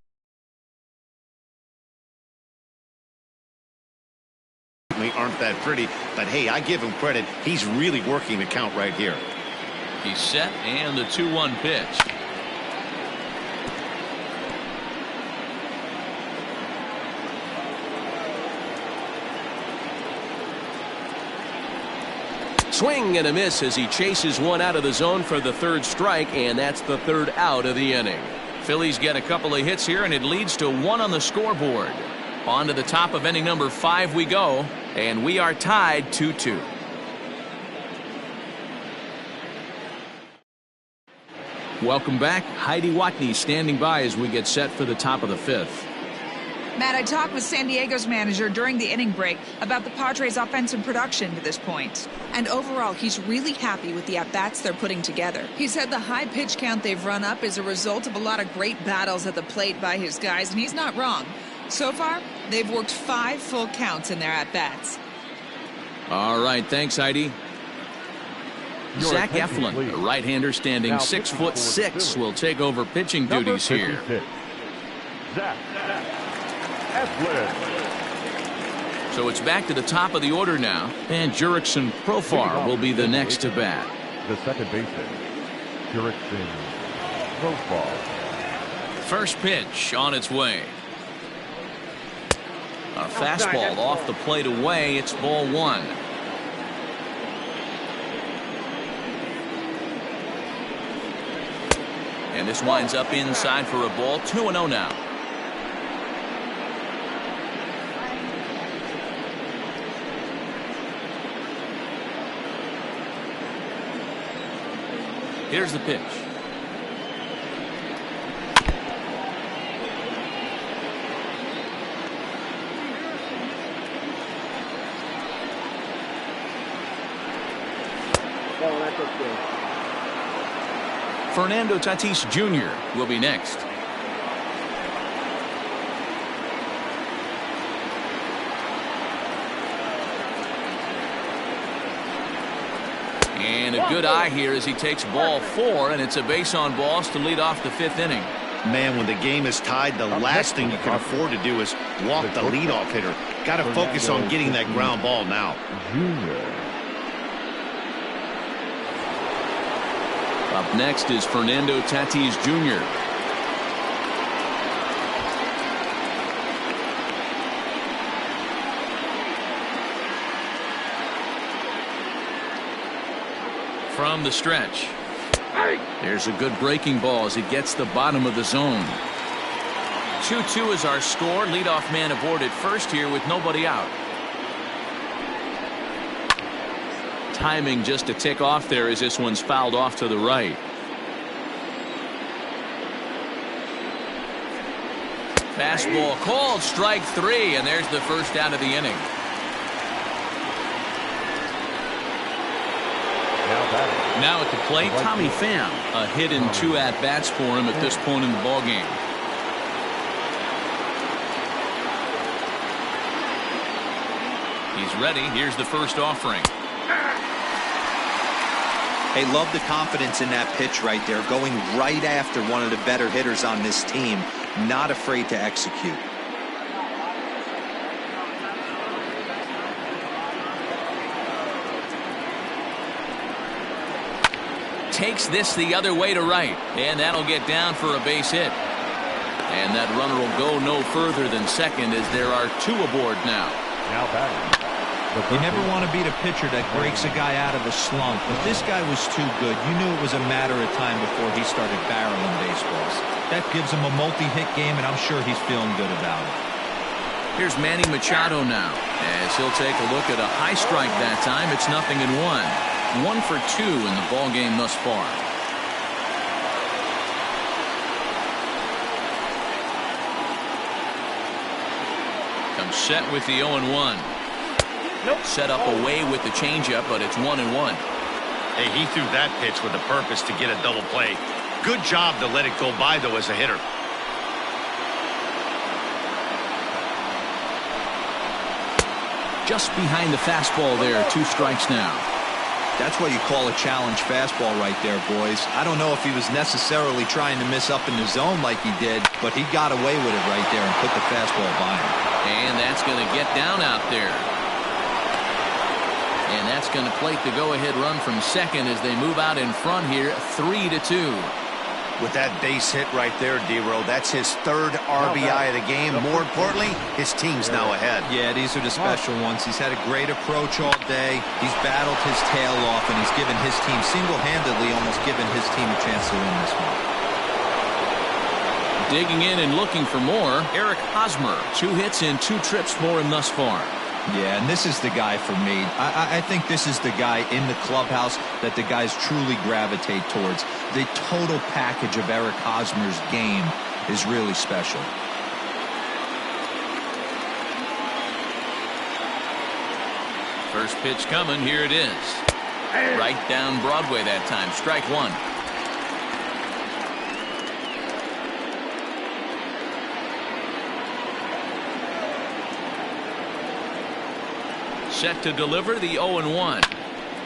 Aren't that pretty, but hey, I give him credit. He's really working the count right here. He's set, and the 2-1 pitch. Swing and a miss as he chases one out of the zone for the third strike, and that's the third out of the inning. Phillies get a couple of hits here, and it leads to 1 on the scoreboard. On to the top of inning number 5 we go, and we are tied 2-2. Welcome back. Heidi Watney standing by as we get set for the top of the 5th. Matt, I talked with San Diego's manager during the inning break about the Padres' offensive production to this point. And overall, he's really happy with the at-bats they're putting together. He said the high pitch count they've run up is a result of a lot of great battles at the plate by his guys, and he's not wrong. So far, they've worked 5 full counts in their at-bats. All right, thanks, Heidi. Zach Eflin, a right-hander standing 6'6", will take over pitching duties here. Zach Eflin. So it's back to the top of the order now, and Jurickson Profar will be the next to bat. The second baseman, Jurickson Profar. First pitch on its way. A fastball off the plate away. It's ball one. And this winds up inside for a ball. 2-0 now. Here's the pitch. Fernando Tatis Jr. will be next. And a good eye here as he takes ball 4, and it's a base on balls to lead off the 5th inning. Man, when the game is tied, the last thing you can afford to do is walk the leadoff hitter. Got to focus on getting that ground ball now. Up next is Fernando Tatis Jr. From the stretch. There's a good breaking ball as he gets the bottom of the zone. 2-2 is our score. Leadoff man aboard at first here with nobody out. Timing just to tick off there as this one's fouled off to the right. Fastball called, strike 3, and there's the first out of the inning. Now at the plate, Tommy Pham. A hit and 2 at-bats for him at this point in the ballgame. He's ready. Here's the first offering. Hey, love the confidence in that pitch right there. Going right after one of the better hitters on this team. Not afraid to execute. Takes this the other way to right, and that'll get down for a base hit. And that runner will go no further than second as there are 2 aboard now. Now batting. You never want to beat a pitcher that breaks a guy out of a slump, but this guy was too good. You knew it was a matter of time before he started barreling baseballs. That gives him a multi-hit game, and I'm sure he's feeling good about it. Here's Manny Machado now, as he'll take a look at a high strike that time. It's 0-1. 1 for 2 in the ball game thus far. Comes set with the 0-1. Set up away with the changeup, but it's 1-1. Hey, he threw that pitch with a purpose to get a double play. Good job to let it go by, though, as a hitter. Just behind the fastball there. 2 strikes now. That's what you call a challenge fastball right there, boys. I don't know if he was necessarily trying to miss up in the zone like he did, but he got away with it right there and put the fastball by him. And that's going to get down out there. And that's going to plate the go-ahead run from second as they move out in front here, 3-2. With that base hit right there, D-Row, that's his 3rd RBI of the game. More importantly, his team's now ahead. Yeah, these are the special ones. He's had a great approach all day. He's battled his tail off, and he's given his team single-handedly, almost given his team a chance to win this one. Digging in and looking for more, Eric Hosmer. 2 hits and 2 trips for him thus far. Yeah, and this is the guy for me. I think this is the guy in the clubhouse that the guys truly gravitate towards. The total package of Eric Hosmer's game is really special. First pitch coming. Here it is. Right down Broadway that time. Strike 1. Set to deliver the 0-1.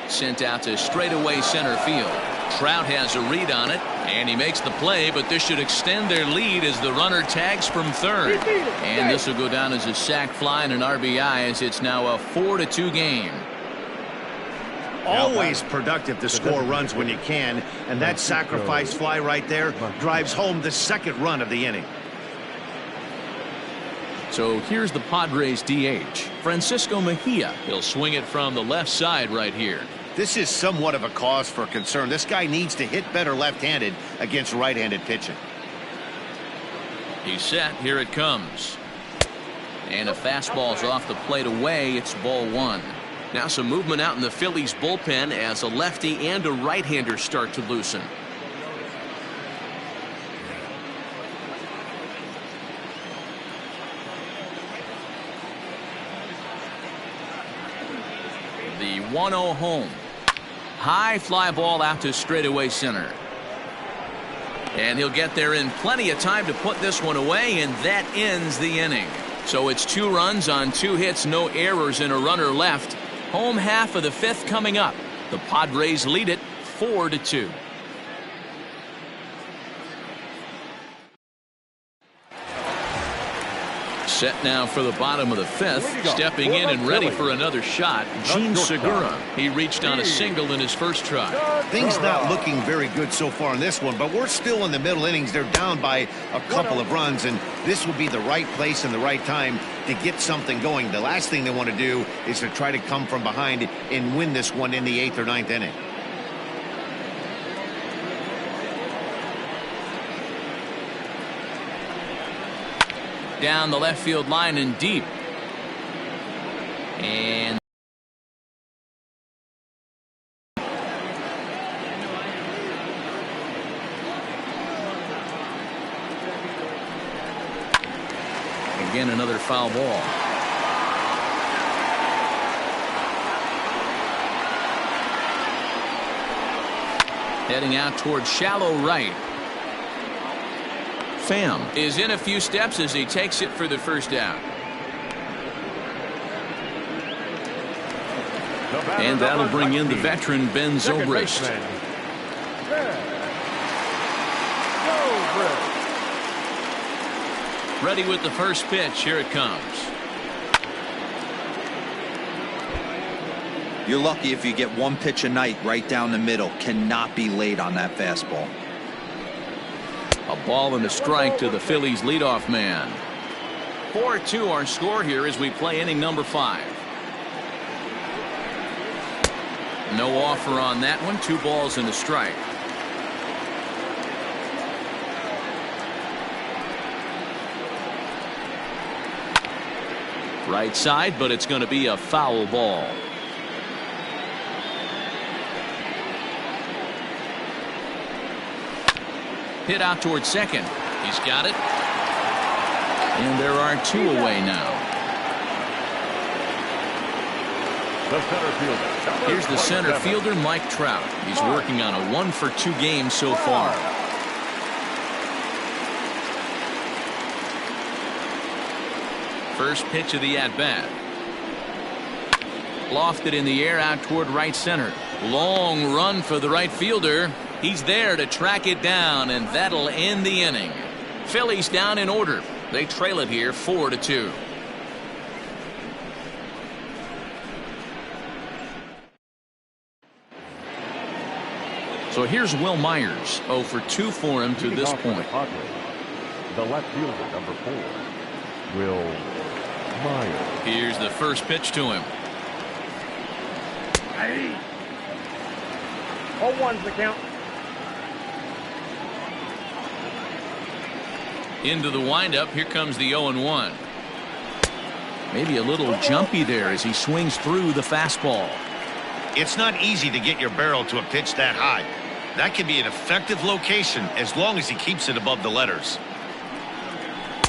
Sent out to straightaway center field. Trout has a read on it, and he makes the play, but this should extend their lead as the runner tags from third. And this will go down as a sac fly and an RBI as it's now a 4-2 game. Always productive to score runs when you can, and that sacrifice fly right there drives home the 2nd run of the inning. So here's the Padres DH, Francisco Mejia. He'll swing it from the left side right here. This is somewhat of a cause for concern. This guy needs to hit better left-handed against right-handed pitching. He's set. Here it comes. And a fastball's off the plate away. It's ball one. Now some movement out in the Phillies bullpen as a lefty and a right-hander start to loosen. The 1-0 home. High fly ball out to straightaway center. And he'll get there in plenty of time to put this one away, and that ends the inning. So it's 2 runs on 2 hits, no errors, and a runner left. Home half of the 5th coming up. The Padres lead it 4-2. Set now for the bottom of the 5th. Stepping in and ready for another shot, Gene Segura. He reached on a single in his first try. Things not looking very good so far in this one, but we're still in the middle innings. They're down by a couple of runs, and this will be the right place and the right time to get something going. The last thing they want to do is to try to come from behind and win this one in the 8th or 9th inning. Down the left field line and deep. And again another foul ball. Heading out towards shallow right. Pham is in a few steps as he takes it for the first out. And that'll bring in the veteran Ben Zobrist. Ready with the first pitch. Here it comes. You're lucky if you get 1 pitch a night right down the middle. Cannot be late on that fastball. A ball and a strike to the Phillies leadoff man. 4-2 our score here as we play inning number 5. No offer on that one. 2 balls and a strike. Right side, but it's going to be a foul ball. Hit out towards second. He's got it. And there are 2 away now. The center fielder. Here's the center fielder, Mike Trout. He's working on a 1-for-2 game so far. First pitch of the at-bat. Lofted in the air out toward right center. Long run for the right fielder. He's there to track it down, and that'll end the inning. Phillies down in order. They trail it here 4-2. So here's Will Myers. 0-for-2 for him to this point. The left fielder, number 4, Will Myers. Here's the first pitch to him. 0-1's the count. Into the windup. Here comes the 0-1. Maybe a little jumpy there as he swings through the fastball. It's not easy to get your barrel to a pitch that high. That can be an effective location as long as he keeps it above the letters.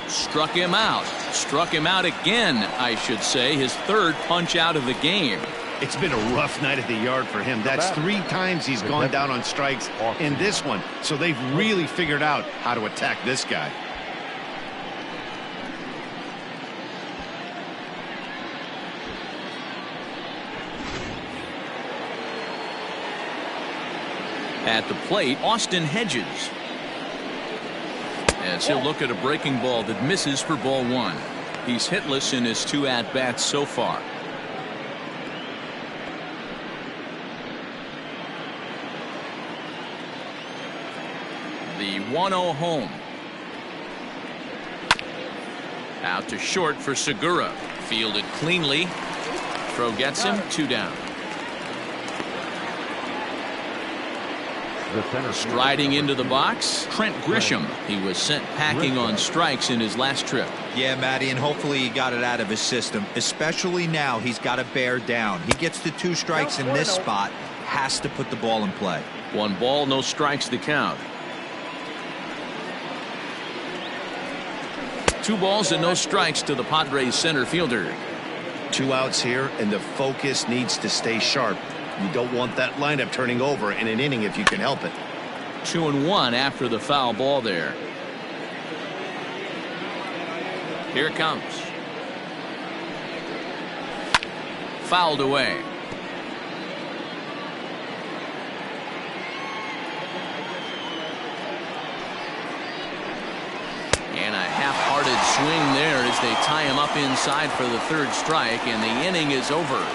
Struck him out. Struck him out again, I should say. His 3rd punch out of the game. It's been a rough night at the yard for him. That's 3 times he's gone down on strikes in this one. So they've really figured out how to attack this guy. At the plate, Austin Hedges. As he'll look at a breaking ball that misses for ball 1. He's hitless in his 2 at-bats so far. The 1-0 home. Out to short for Segura. Fielded cleanly. Throw gets him. 2 down. the center. Striding into the box, Trent Grisham. He was sent packing on strikes in his last trip. Yeah, Matty, and hopefully he got it out of his system. Especially now, he's got to bear down. He gets the 2 strikes in this spot, has to put the ball in play. 1 ball, no strikes to count. 2 balls and no strikes to the Padres center fielder. 2 outs here, and the focus needs to stay sharp. You don't want that lineup turning over in an inning if you can help it. 2-1 after the foul ball there. Here it comes. Fouled away. And a half-hearted swing there as they tie him up inside for the 3rd strike, and the inning is over.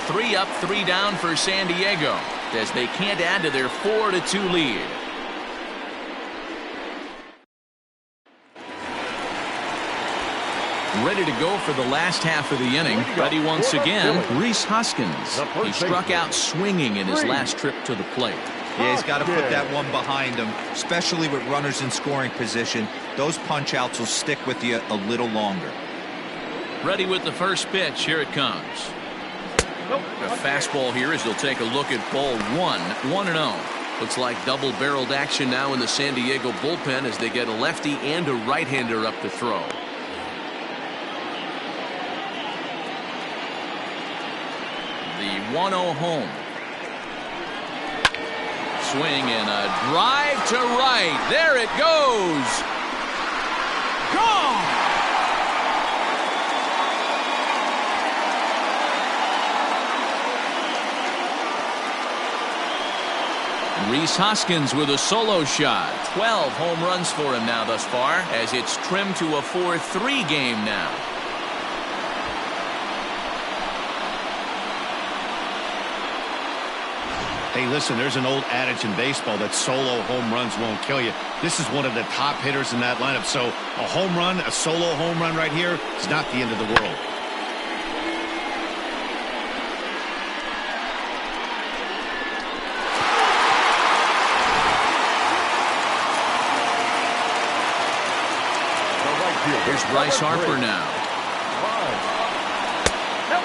3 up, 3 down for San Diego as they can't add to their 4-2 lead. Ready to go for the last half of the inning. Ready once again, Rhys Hoskins. He struck out swinging in his last trip to the plate. Yeah, he's got to put that one behind him, especially with runners in scoring position. Those punch outs will stick with you a little longer. Ready with the first pitch. Here it comes. A fastball here as they'll take a look at ball 1, 1-0. Looks like double-barreled action now in the San Diego bullpen as they get a lefty and a right-hander up to throw. The 1-0 home. Swing and a drive to right. There it goes. Gone. Rhys Hoskins with a solo shot. 12 home runs for him now thus far as it's trimmed to a 4-3 game now. Hey, listen, there's an old adage in baseball that solo home runs won't kill you. This is one of the top hitters in that lineup. So a home run, a solo home run right here is not the end of the world. Here's Bryce Harper now.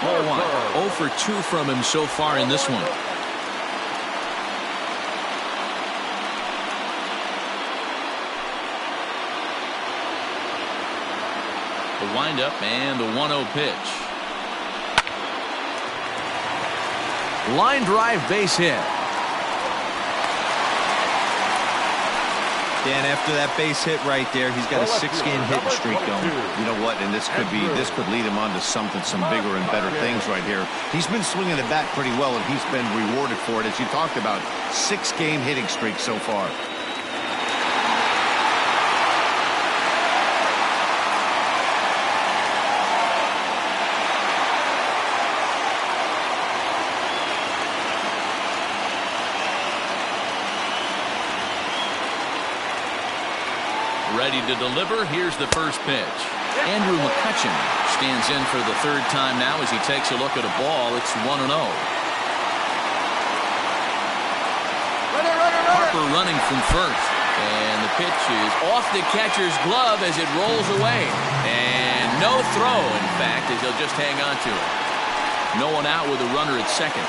0-1. 0 for 2 from him so far in this one. The windup and the 1-0 pitch. Line drive base hit. Dan, after that base hit right there, he's got a 6-game hitting streak going. You know what? And this could lead him on to some bigger and better things right here. He's been swinging the bat pretty well, and he's been rewarded for it, as you talked about. 6-game hitting streak so far. Ready to deliver. Here's the first pitch. Andrew McCutchen stands in for the 3rd time now as he takes a look at a ball. It's 1-0. Harper running from first. And the pitch is off the catcher's glove as it rolls away. And no throw, in fact, as he'll just hang on to it. No one out with a runner at second.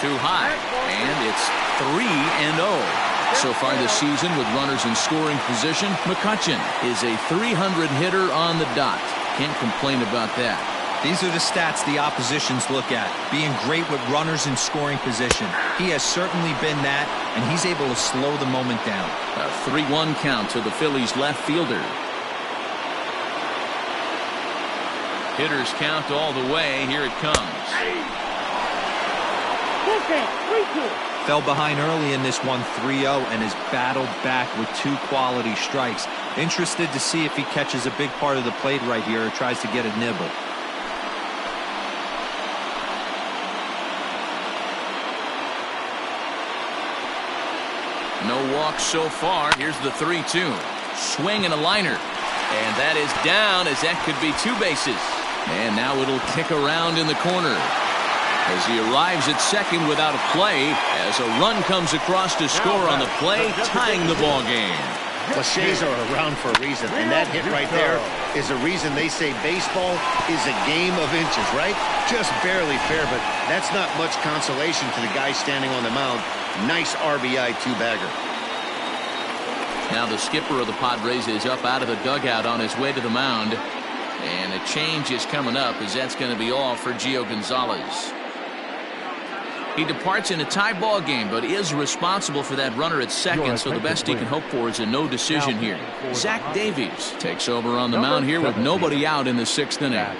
Too high, and it's 3-0. So far this season with runners in scoring position, McCutchen is a 300 hitter on the dot. Can't complain about that. These are the stats the oppositions look at. Being great with runners in scoring position. He has certainly been that, and he's able to slow the moment down. A 3-1 count to the Phillies left fielder. Hitters count all the way. Here it comes. Fell behind early in this one 3-0 and has battled back with 2 quality strikes. Interested to see if he catches a big part of the plate right here or tries to get a nibble. No walks so far. Here's the 3-2. Swing and a liner. And that is down as that could be 2 bases. And now it'll kick around in the corner as he arrives at second without a play as a run comes across to score on the play, tying the ball game. Cliches are around for a reason, and that hit right there is the reason they say baseball is a game of inches, right? Just barely fair, but that's not much consolation to the guy standing on the mound. Nice RBI two-bagger. Now the skipper of the Padres is up out of the dugout on his way to the mound, and a change is coming up as that's going to be all for Gio Gonzalez. He departs in a tie ball game, but is responsible for that runner at second, so the best he can hope for is a no decision here. Zach Davies takes over on the mound here with nobody out in the 6th inning.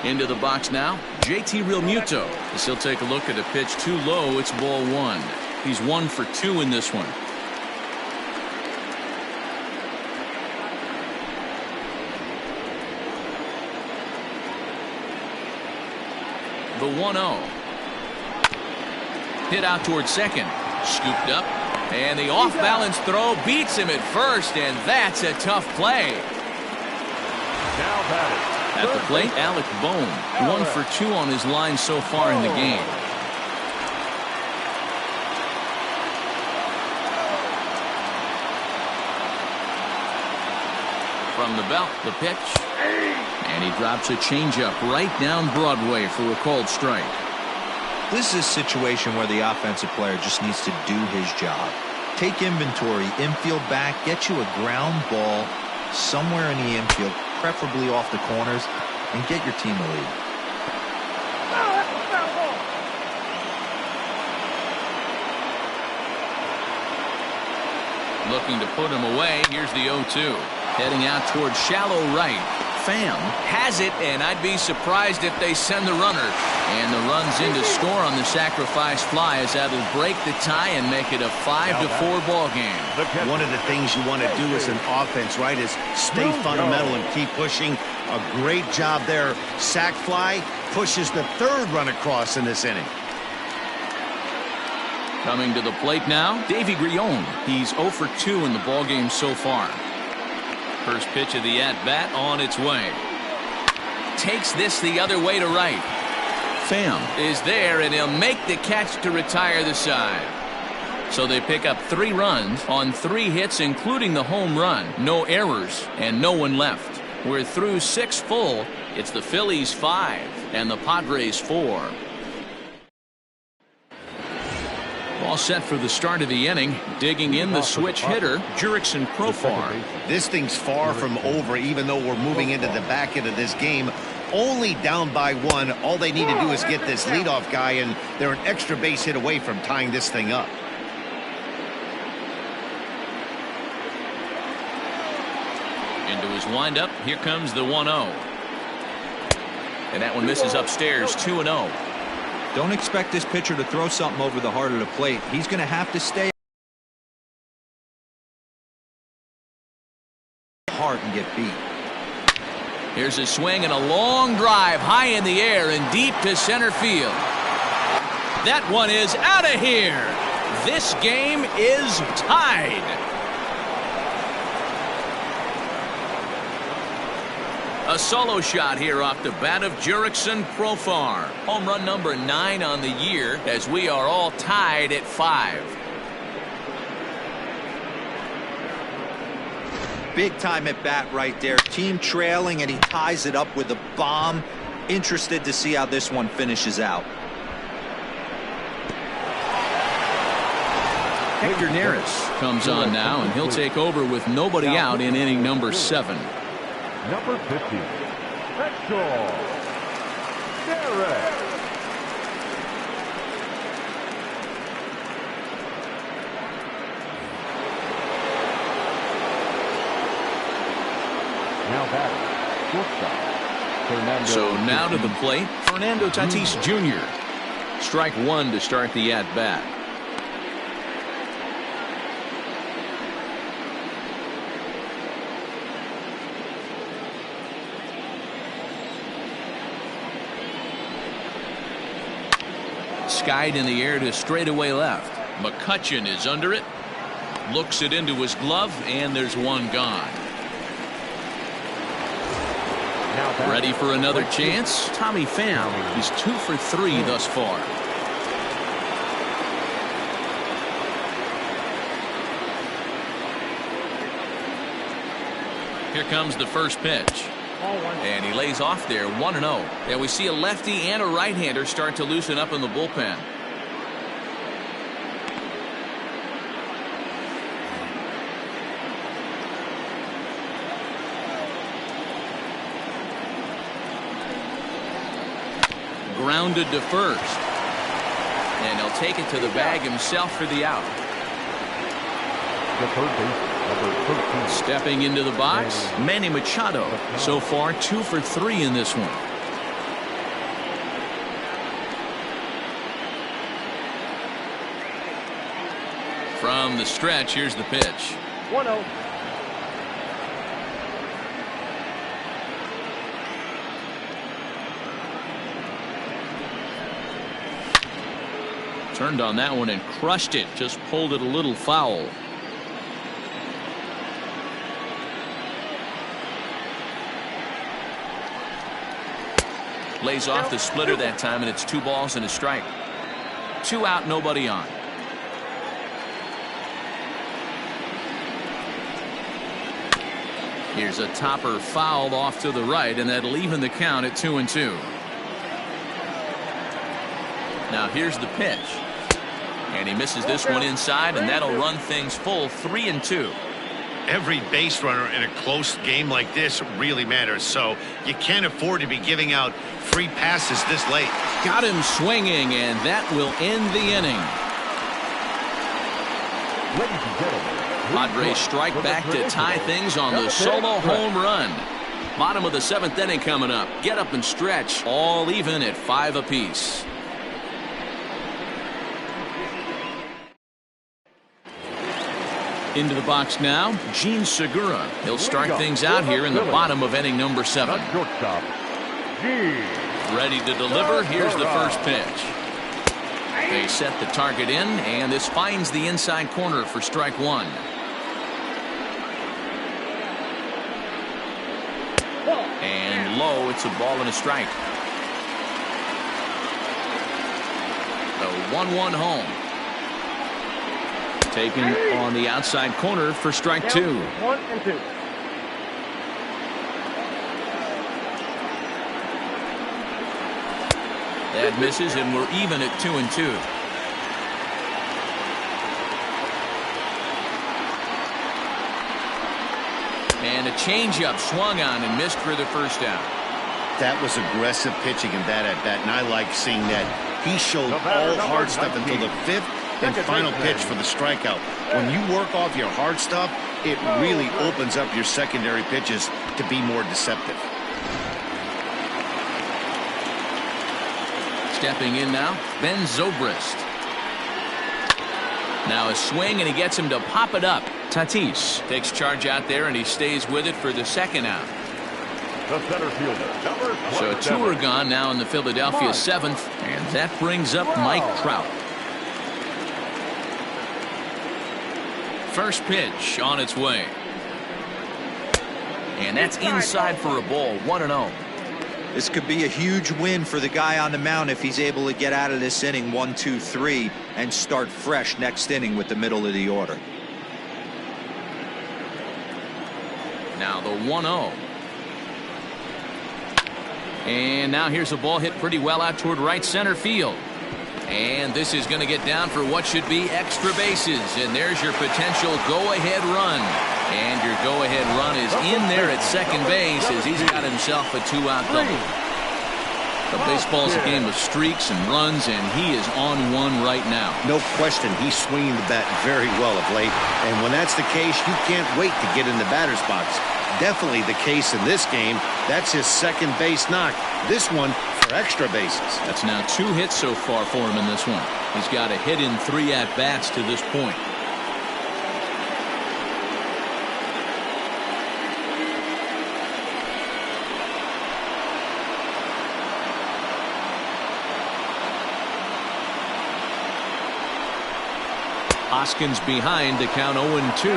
Into the box now, JT Realmuto. As he'll take a look at a pitch too low, it's ball 1. He's 1 for 2 in this one. The 1-0. Hit out towards second. Scooped up. And the off-balance throw beats him at first, and that's a tough play. Now batting. At the plate, Alec Bohm, 1 for 2 on his line so far in the game. From the belt, the pitch. And he drops a changeup right down Broadway for a called strike. This is a situation where the offensive player just needs to do his job. Take inventory, infield back, get you a ground ball somewhere in the infield, preferably off the corners, and get your team a lead. Looking to put him away. Here's the 0-2. Heading out towards shallow right. Pham has it, and I'd be surprised if they send the runner. And the run's in to score on the sacrifice fly as that'll break the tie and make it a 5-4 ball game. One of the things you want to do as an offense, right, is stay fundamental and keep pushing. A great job there. Sac fly pushes the 3rd run across in this inning. Coming to the plate now, Davy Grillon. He's 0 for 2 in the ball game so far. First pitch of the at-bat on its way. Takes this the other way to right. Pham is there, and he'll make the catch to retire the side. So they pick up 3 runs on 3 hits, including the home run. No errors, and no one left. We're through 6 full. It's the Phillies 5 and the Padres 4. All set for the start of the inning. Digging in the switch hitter, Jurickson Profar. This thing's far from over, even though we're moving into the back end of this game. Only down by 1. All they need to do is get this leadoff guy, and they're an extra base hit away from tying this thing up. Into his windup. Here comes the 1-0. And that one misses upstairs. 2-0. Don't expect this pitcher to throw something over the heart of the plate. He's going to have to stay hard and get beat. Here's a swing and a long drive high in the air and deep to center field. That one is out of here. This game is tied. A solo shot here off the bat of Jurickson Profar. Home run number 9 on the year as we are all tied at 5. Big time at bat right there. Team trailing, and he ties it up with a bomb. Interested to see how this one finishes out. Hector Neris comes on now, and he'll take over with nobody out in inning number 7. Number 50, Hector Neris. Now batting, shortstop, Fernando. So now to the plate, Fernando Tatis Jr. Strike 1 to start the at-bat. Skied in the air to straightaway left. McCutchen is under it. Looks it into his glove, and there's one gone. Ready for another chance? Tommy Pham. He's 2 for 3 thus far. Here comes the first pitch. And he lays off there, 1-0. And we see a lefty and a right-hander start to loosen up in the bullpen. Grounded to first. And he'll take it to the bag himself for the out. The third base. Stepping into the box, Manny Machado. So far 2 for 3 in this one. From the stretch, here's the pitch. 1-0. Turned on that one and crushed it. Just pulled it a little foul. Lays off the splitter that time, and it's 2 balls and a strike. 2 out, nobody on. Here's a topper fouled off to the right, and that'll even the count at 2-2. Now here's the pitch. And he misses this one inside, and that'll run things full 3-2. Every base runner in a close game like this really matters, so you can't afford to be giving out free passes this late. Got him swinging, and that will end the inning. Ladies and gentlemen, Padres strike back to tie things on the solo home run. Bottom of the 7th inning coming up. Get up and stretch. All even at 5 apiece. Into the box now, Gene Segura. He'll start things out here in the bottom of inning number 7. Shortstop, Gene. Ready to deliver. Here's the first pitch. They set the target in, and this finds the inside corner for strike 1. And low, it's a ball and a strike. The 1-1 home. Taken on the outside corner for strike 2. 1-2. That misses, and we're even at 2-2. And a changeup swung on and missed for the first out. That was aggressive pitching in that at bat, and I like seeing that. He showed all hard stuff until the 5th and final pitch for the strikeout. When you work off your hard stuff, it really opens up your secondary pitches to be more deceptive. Stepping in now, Ben Zobrist. Now a swing, and he gets him to pop it up. Tatis takes charge out there, and he stays with it for the second out. The center fielder, number 27. So 2 are gone now in the Philadelphia 7th, and that brings up Mike Trout. First pitch on its way. And that's inside for a ball, 1-0. This could be a huge win for the guy on the mound if he's able to get out of this inning 1, 2, 3 and start fresh next inning with the middle of the order. Now the 1-0. And now here's a ball hit pretty well out toward right center field. And this is going to get down for what should be extra bases. And there's your potential go-ahead run. And your go-ahead run is in there at second base as he's got himself a 2-out double. But baseball's a game of streaks and runs, and he is on one right now. No question, he's swinging the bat very well of late. And when that's the case, you can't wait to get in the batter's box. Definitely the case in this game. That's his second base knock. This one for extra bases. That's now 2 hits so far for him in this one. He's got a hit in 3 at-bats to this point. Hoskins behind to count 0-2.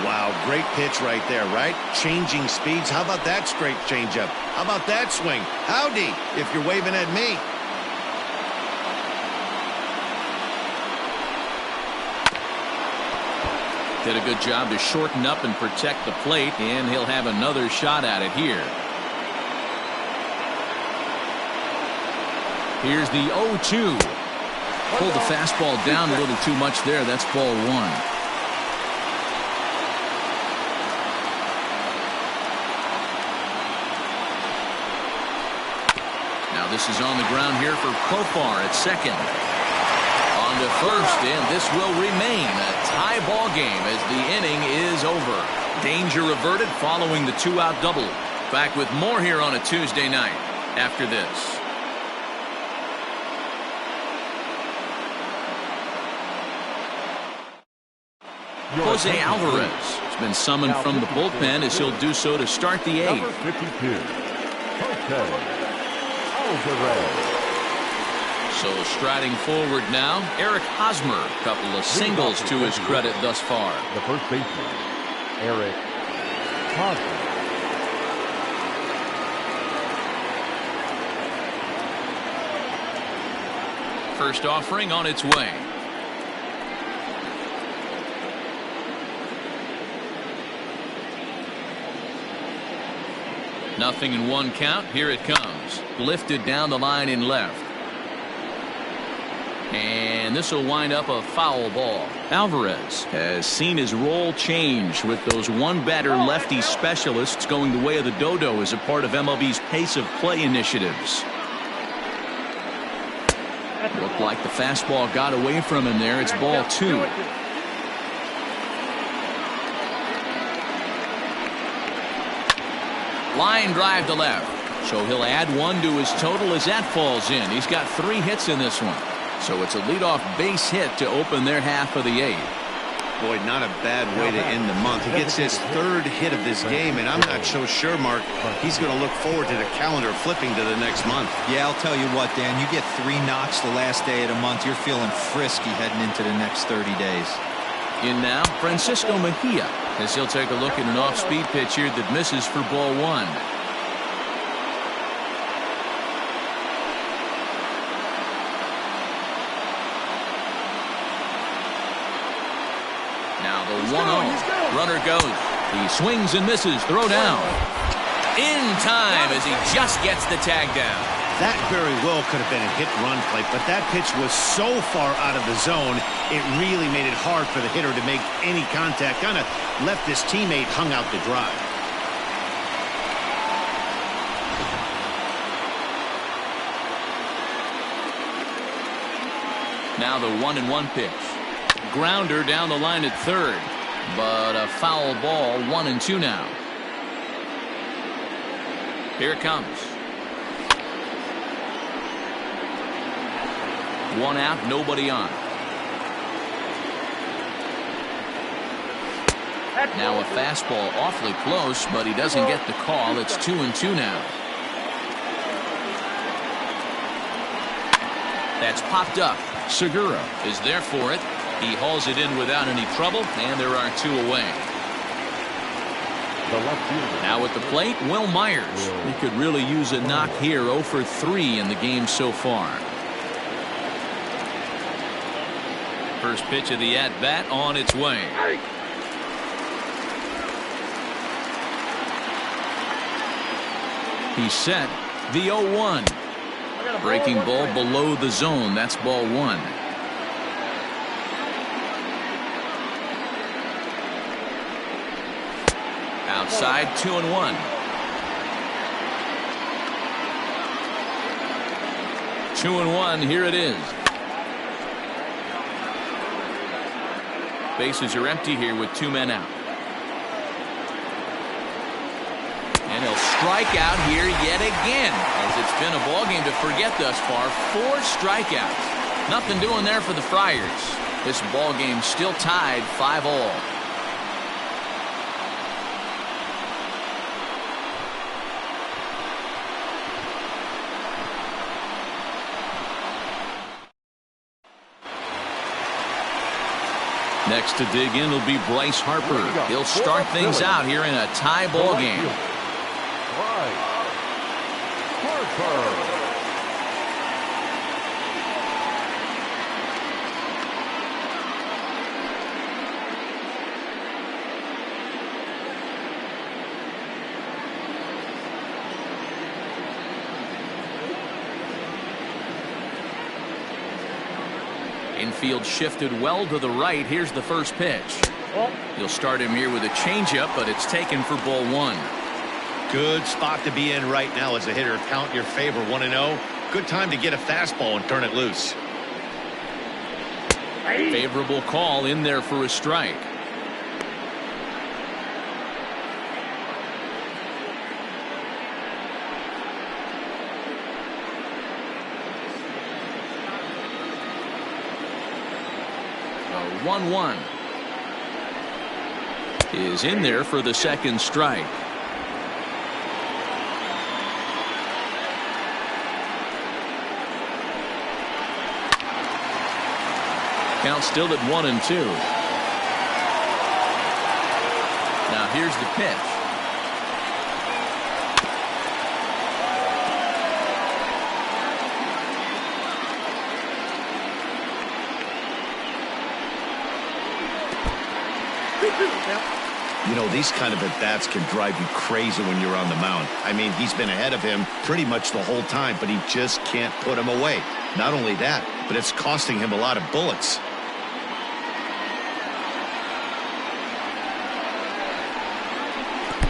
Wow, great pitch right there, right? Changing speeds. How about that straight changeup? How about that swing? Howdy, if you're waving at me. Did a good job to shorten up and protect the plate, and he'll have another shot at it here. Here's the 0-2. Pulled the fastball down a little too much there. That's ball one. Now this is on the ground here for Profar at second. On to first, and this will remain a tie ball game as the inning is over. Danger averted following the two-out double. Back with more here on a Tuesday night after this. Jose Alvarez has been summoned from the bullpen as he'll do so to start the eighth. Number 52, Jose Alvarez. So striding forward now, Eric Hosmer. A couple of singles to his credit thus far. The first baseman, Eric Hosmer. First offering on its way. Nothing in one count. Here it comes. Lifted down the line in left. And this will wind up a foul ball. Alvarez has seen his role change with those one-batter lefty specialists going the way of the dodo as a part of MLB's pace of play initiatives. Looked like the fastball got away from him there. It's ball two. Line drive to left. So he'll add one to his total as that falls in. He's got 3 hits in this one. So it's a leadoff base hit to open their half of the eighth. Boy, not a bad way to end the month. He gets his 3rd hit of this game, and I'm not so sure, Mark, he's going to look forward to the calendar flipping to the next month. Yeah, I'll tell you what, Dan, you get 3 knocks the last day of the month, you're feeling frisky heading into the next 30 days. In now, Francisco Mejia, as he'll take a look at an off-speed pitch here that misses for ball one. Now the 1-0. Runner goes. He swings and misses. Throw down. In time as he just gets the tag down. That very well could have been a hit-run play, but that pitch was so far out of the zone, it really made it hard for the hitter to make any contact. Kind of left his teammate hung out to dry. Now the 1-1 pitch. Grounder down the line at third, but a foul ball. 1-2 now. Here it comes. 1 out, nobody on. Now a fastball awfully close, but he doesn't get the call. It's 2-2 now. That's popped up. Segura is there for it. He hauls it in without any trouble, and there are 2 away. Now at the plate, Will Myers. He could really use a knock here. 0 for 3 in the game so far. First pitch of the at-bat on its way. He's set. The 0-1. Breaking ball below the zone. That's ball one. Outside, 2-1. 2-1. Here it is. Bases are empty here with 2 men out. And he'll strike out here yet again, as it's been a ball game to forget thus far. 4 strikeouts. Nothing doing there for the Friars. This ball game still tied 5-all. Next to dig in will be Bryce Harper. He'll start things out here in a tie ball game. Bryce Harper. Infield shifted well to the right. Here's the first pitch. You'll start him here with a changeup, but it's taken for ball one. Good spot to be in right now as a hitter. Count your favor 1-0. Good time to get a fastball and turn it loose. Favorable call in there for a strike. A 1-1 is in there for the second strike. Count still at 1-2. Now here's the pitch. You know, these kind of at-bats can drive you crazy when you're on the mound. I mean, he's been ahead of him pretty much the whole time, but he just can't put him away. Not only that, but it's costing him a lot of bullets.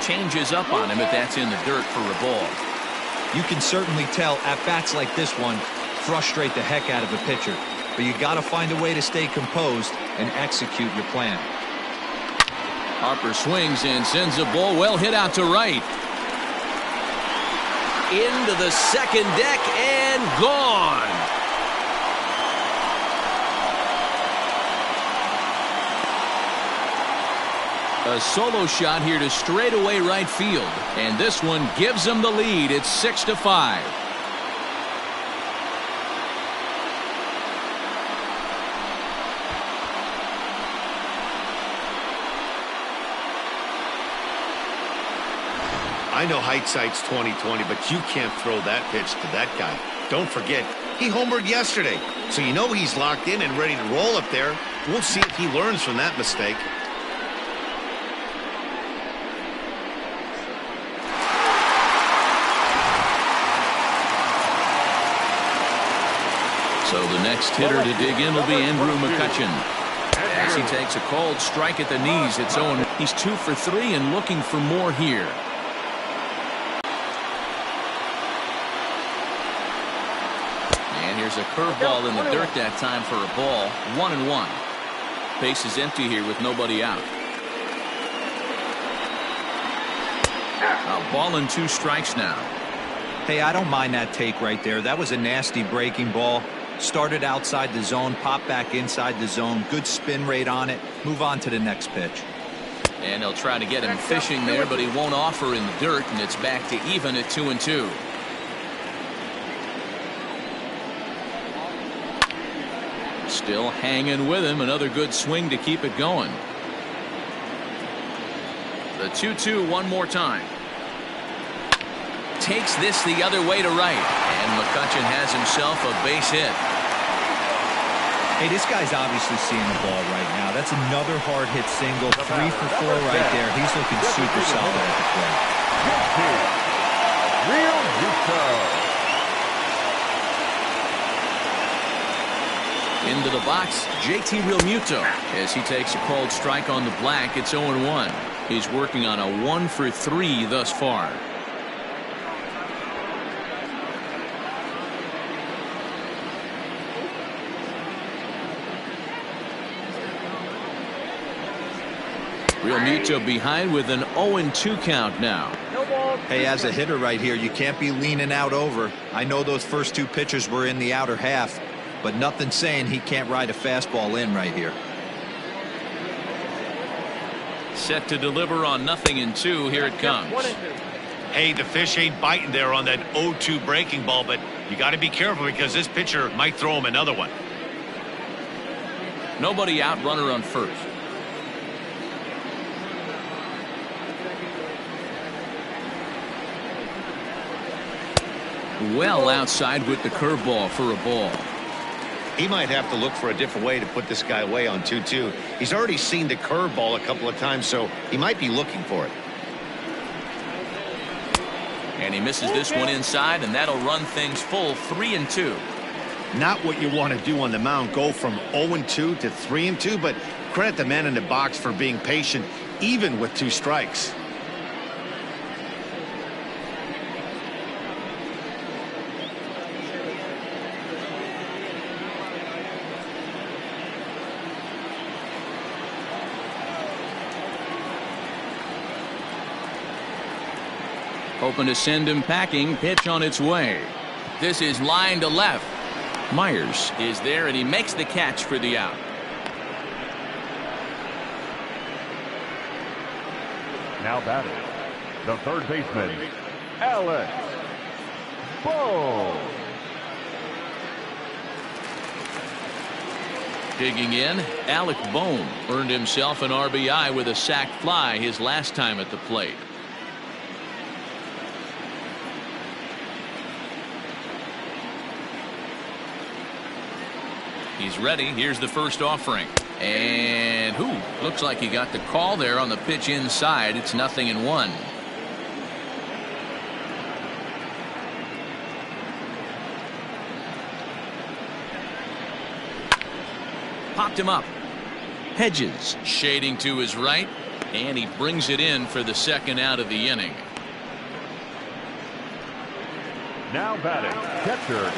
Changes up on him, but that's in the dirt for a ball. You can certainly tell at-bats like this one frustrate the heck out of a pitcher. But you got to find a way to stay composed and execute your plan. Harper swings and sends a ball well hit out to right. Into the second deck and gone. A solo shot here to straightaway right field, and this one gives them the lead. It's 6-5. I know hindsight's 20/20, but you can't throw that pitch to that guy. Don't forget, he homered yesterday, so you know he's locked in and ready to roll up there. We'll see if he learns from that mistake. So the next hitter to dig in will be Andrew McCutchen. As he takes a called strike at the knees, it's 0. He's 2 for 3 and looking for more here. And here's a curveball in the dirt that time for a ball. 1-1. Base is empty here with nobody out. A ball and 2 strikes now. Hey, I don't mind that take right there. That was a nasty breaking ball. Started outside the zone, popped back inside the zone. Good spin rate on it. Move on to the next pitch. And they'll try to get him fishing there, but he won't offer in the dirt, and it's back to even at 2-2. Still hanging with him. Another good swing to keep it going. The 2-2 one more time. Takes this the other way to right, and McCutchen has himself a base hit. Hey, this guy's obviously seeing the ball right now. That's another hard hit single. 3 for 4 right there. He's looking super solid at the plate. Real Muto. Into the box, JT Realmuto as he takes a called strike on the black. It's 0-1. He's working on a 1 for 3 thus far. Realmuto behind with an 0-2 count now. Hey, as a hitter right here, you can't be leaning out over. I know those first 2 pitches were in the outer half, but nothing saying he can't ride a fastball in right here. Set to deliver on 0-2. Here it comes. Hey, the fish ain't biting there on that 0-2 breaking ball, but you got to be careful because this pitcher might throw him another one. Nobody out, runner on first. Well outside with the curveball for a ball. He might have to look for a different way to put this guy away on 2-2. He's already seen the curveball a couple of times, so he might be looking for it. And he misses this one inside, and that'll run things full 3-2. Not what you want to do on the mound, go from 0-2 to 3-2, but credit the man in the box for being patient, even with 2 strikes. Hoping to send him packing. Pitch on its way. This is line to left. Myers is there, and he makes the catch for the out. Now batting, the third baseman, Alex Bohm. Digging in, Alec Bohm earned himself an RBI with a sac fly his last time at the plate. He's ready. Here's the first offering. And looks like he got the call there on the pitch inside. It's 0-1. Popped him up. Hedges shading to his right, and he brings it in for the second out of the inning. Now batting, catcher,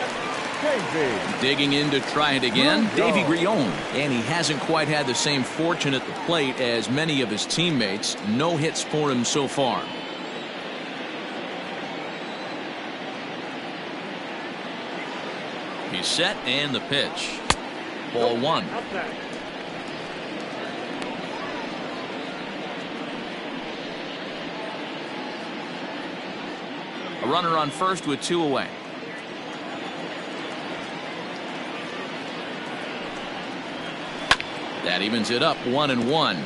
Davey. Digging in to try it again, Davey Grion. And he hasn't quite had the same fortune at the plate as many of his teammates. No hits for him so far. He's set, and the pitch. Ball 1. A runner on first with 2 away. That evens it up 1-1.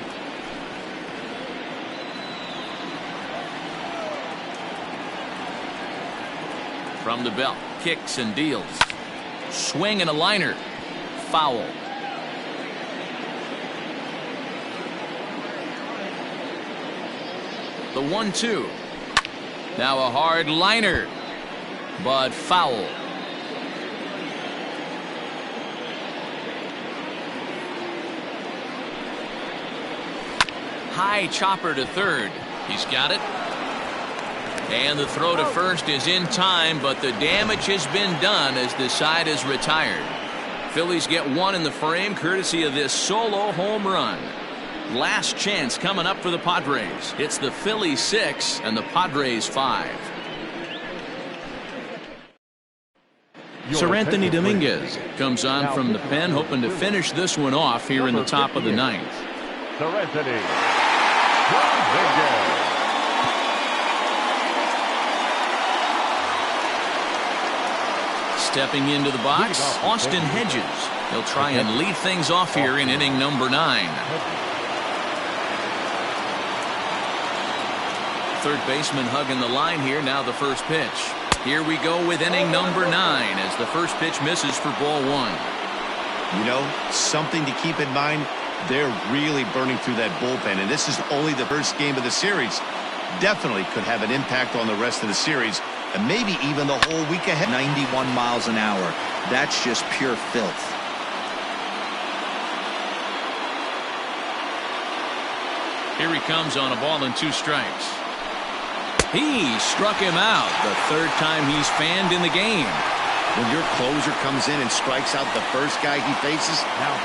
From the belt, kicks and deals. Swing and a liner. Foul. The 1-2. Now a hard liner, but foul. High chopper to third. He's got it. And the throw to first is in time, but the damage has been done as the side is retired. Phillies get 1 in the frame courtesy of this solo home run. Last chance coming up for the Padres. It's the Phillies 6 and the Padres 5. Sir Anthony Dominguez comes on from the pen, hoping to finish this one off here in the top of the 9th. Sir Anthony Dominguez. Stepping into the box, Austin Hedges. He'll try and lead things off here in inning number 9. Third baseman hugging the line here. Now the first pitch. Here we go with inning number 9 as the first pitch misses for ball 1. You know, something to keep in mind, they're really burning through that bullpen, and this is only the first game of the series. Definitely could have an impact on the rest of the series, and maybe even the whole week ahead. 91 miles an hour. That's just pure filth. Here he comes on a ball and 2 strikes. He struck him out the third time he's fanned in the game. When your closer comes in and strikes out the first guy he faces,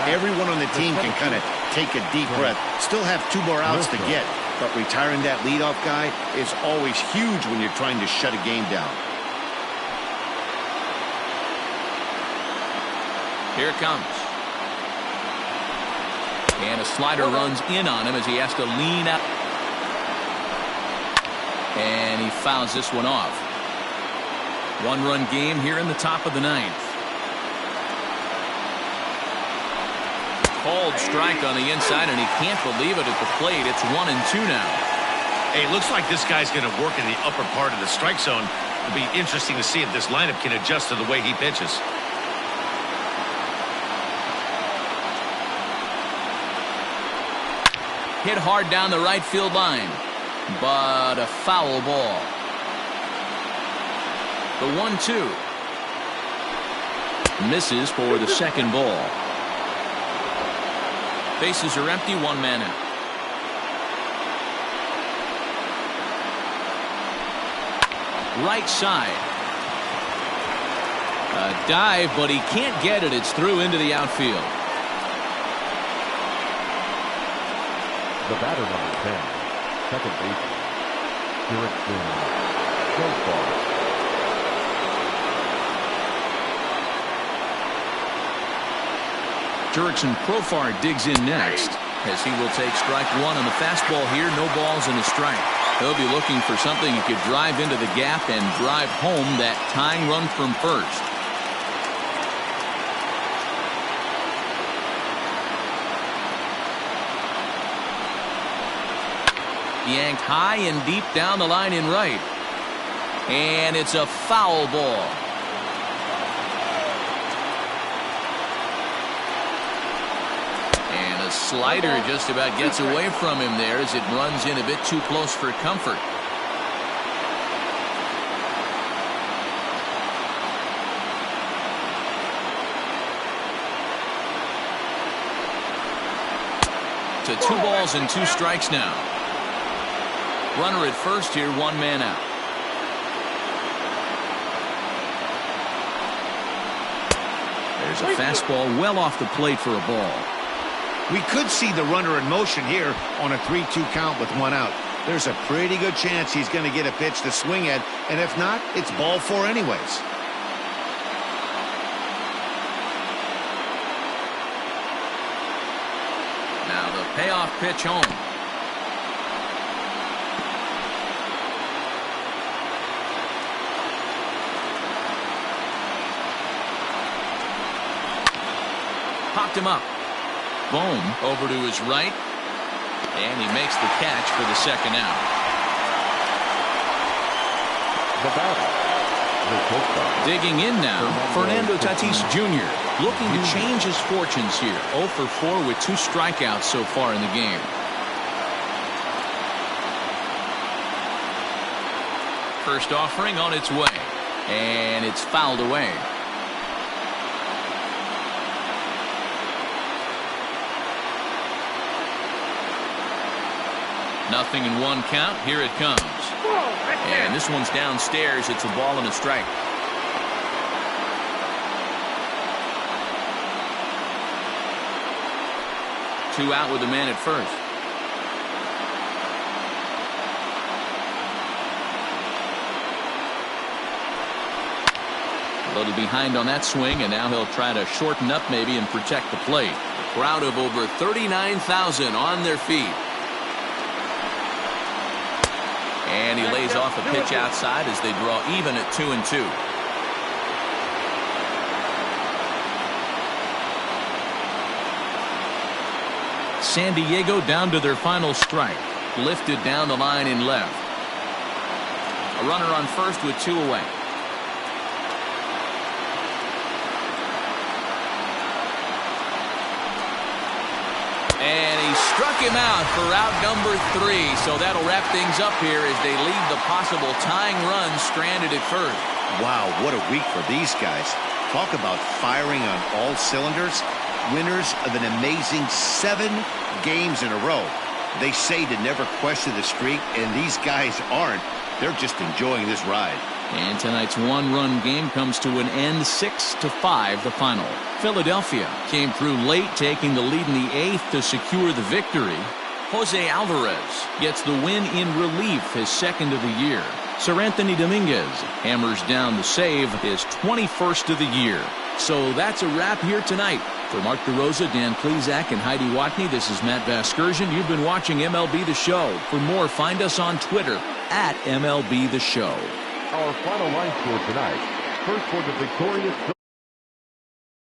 everyone on the team can kind of take a deep breath. Still have 2 more outs to get, but retiring that leadoff guy is always huge when you're trying to shut a game down. Here it comes. And a slider runs in on him as he has to lean out. And he fouls this one off. 1-run game here in the top of the 9th. Called strike on the inside, and he can't believe it at the plate. It's 1-2 now. Hey, it looks like this guy's going to work in the upper part of the strike zone, It'll be interesting to see if this lineup can adjust to the way he pitches. Hit hard down the right field line, but a foul ball. The 1-2. Misses for the second ball. Bases are empty, one man out. Right side. A dive, but he can't get it. It's through into the outfield. The batter, number 10, second baseman, Erickson. So far. Jurickson Profar digs in next as he will take strike one on the fastball here. No balls and a strike. He'll be looking for something he could drive into the gap and drive home that tying run from first. Yanked high and deep down the line in right. And it's a foul ball. And a slider just about gets away from him there as it runs in a bit too close for comfort. To 2 balls and 2 strikes now. Runner at first here, one man out. There's a fastball well off the plate for a ball. We could see the runner in motion here on a 3-2 count with 1 out. There's a pretty good chance he's going to get a pitch to swing at, and if not, it's ball 4 anyways. Now the payoff pitch home. Popped him up. Bohm over to his right, and he makes the catch for the second out. The batter, digging in now, Fernando Tatis Jr. looking to change his fortunes here. 0 for 4 with 2 strikeouts so far in the game. First offering on its way, and it's fouled away. Nothing in 1 count. Here it comes. And this one's downstairs. It's a ball and a strike. Two out with a man at first. A little behind on that swing, and now he'll try to shorten up maybe and protect the plate. A crowd of over 39,000 on their feet. And he lays off a pitch outside as they draw even at 2-2. San Diego down to their final strike. Lifted down the line in left. A runner on first with 2 away. And he struck him out for out number 3. So that'll wrap things up here as they leave the possible tying run stranded at first. Wow, what a week for these guys. Talk about firing on all cylinders. Winners of an amazing 7 games in a row. They say to never question the streak, and these guys aren't. They're just enjoying this ride. And tonight's 1-run game comes to an end, 6-5 the final. Philadelphia came through late, taking the lead in the 8th to secure the victory. Jose Alvarez gets the win in relief, his 2nd of the year. Sir Anthony Dominguez hammers down the save, his 21st of the year. So that's a wrap here tonight. For Mark DeRosa, Dan Plesac, and Heidi Watney, this is Matt Vasgersian. You've been watching MLB The Show. For more, find us on Twitter @MLB The Show. Our final line score tonight. First for the victorious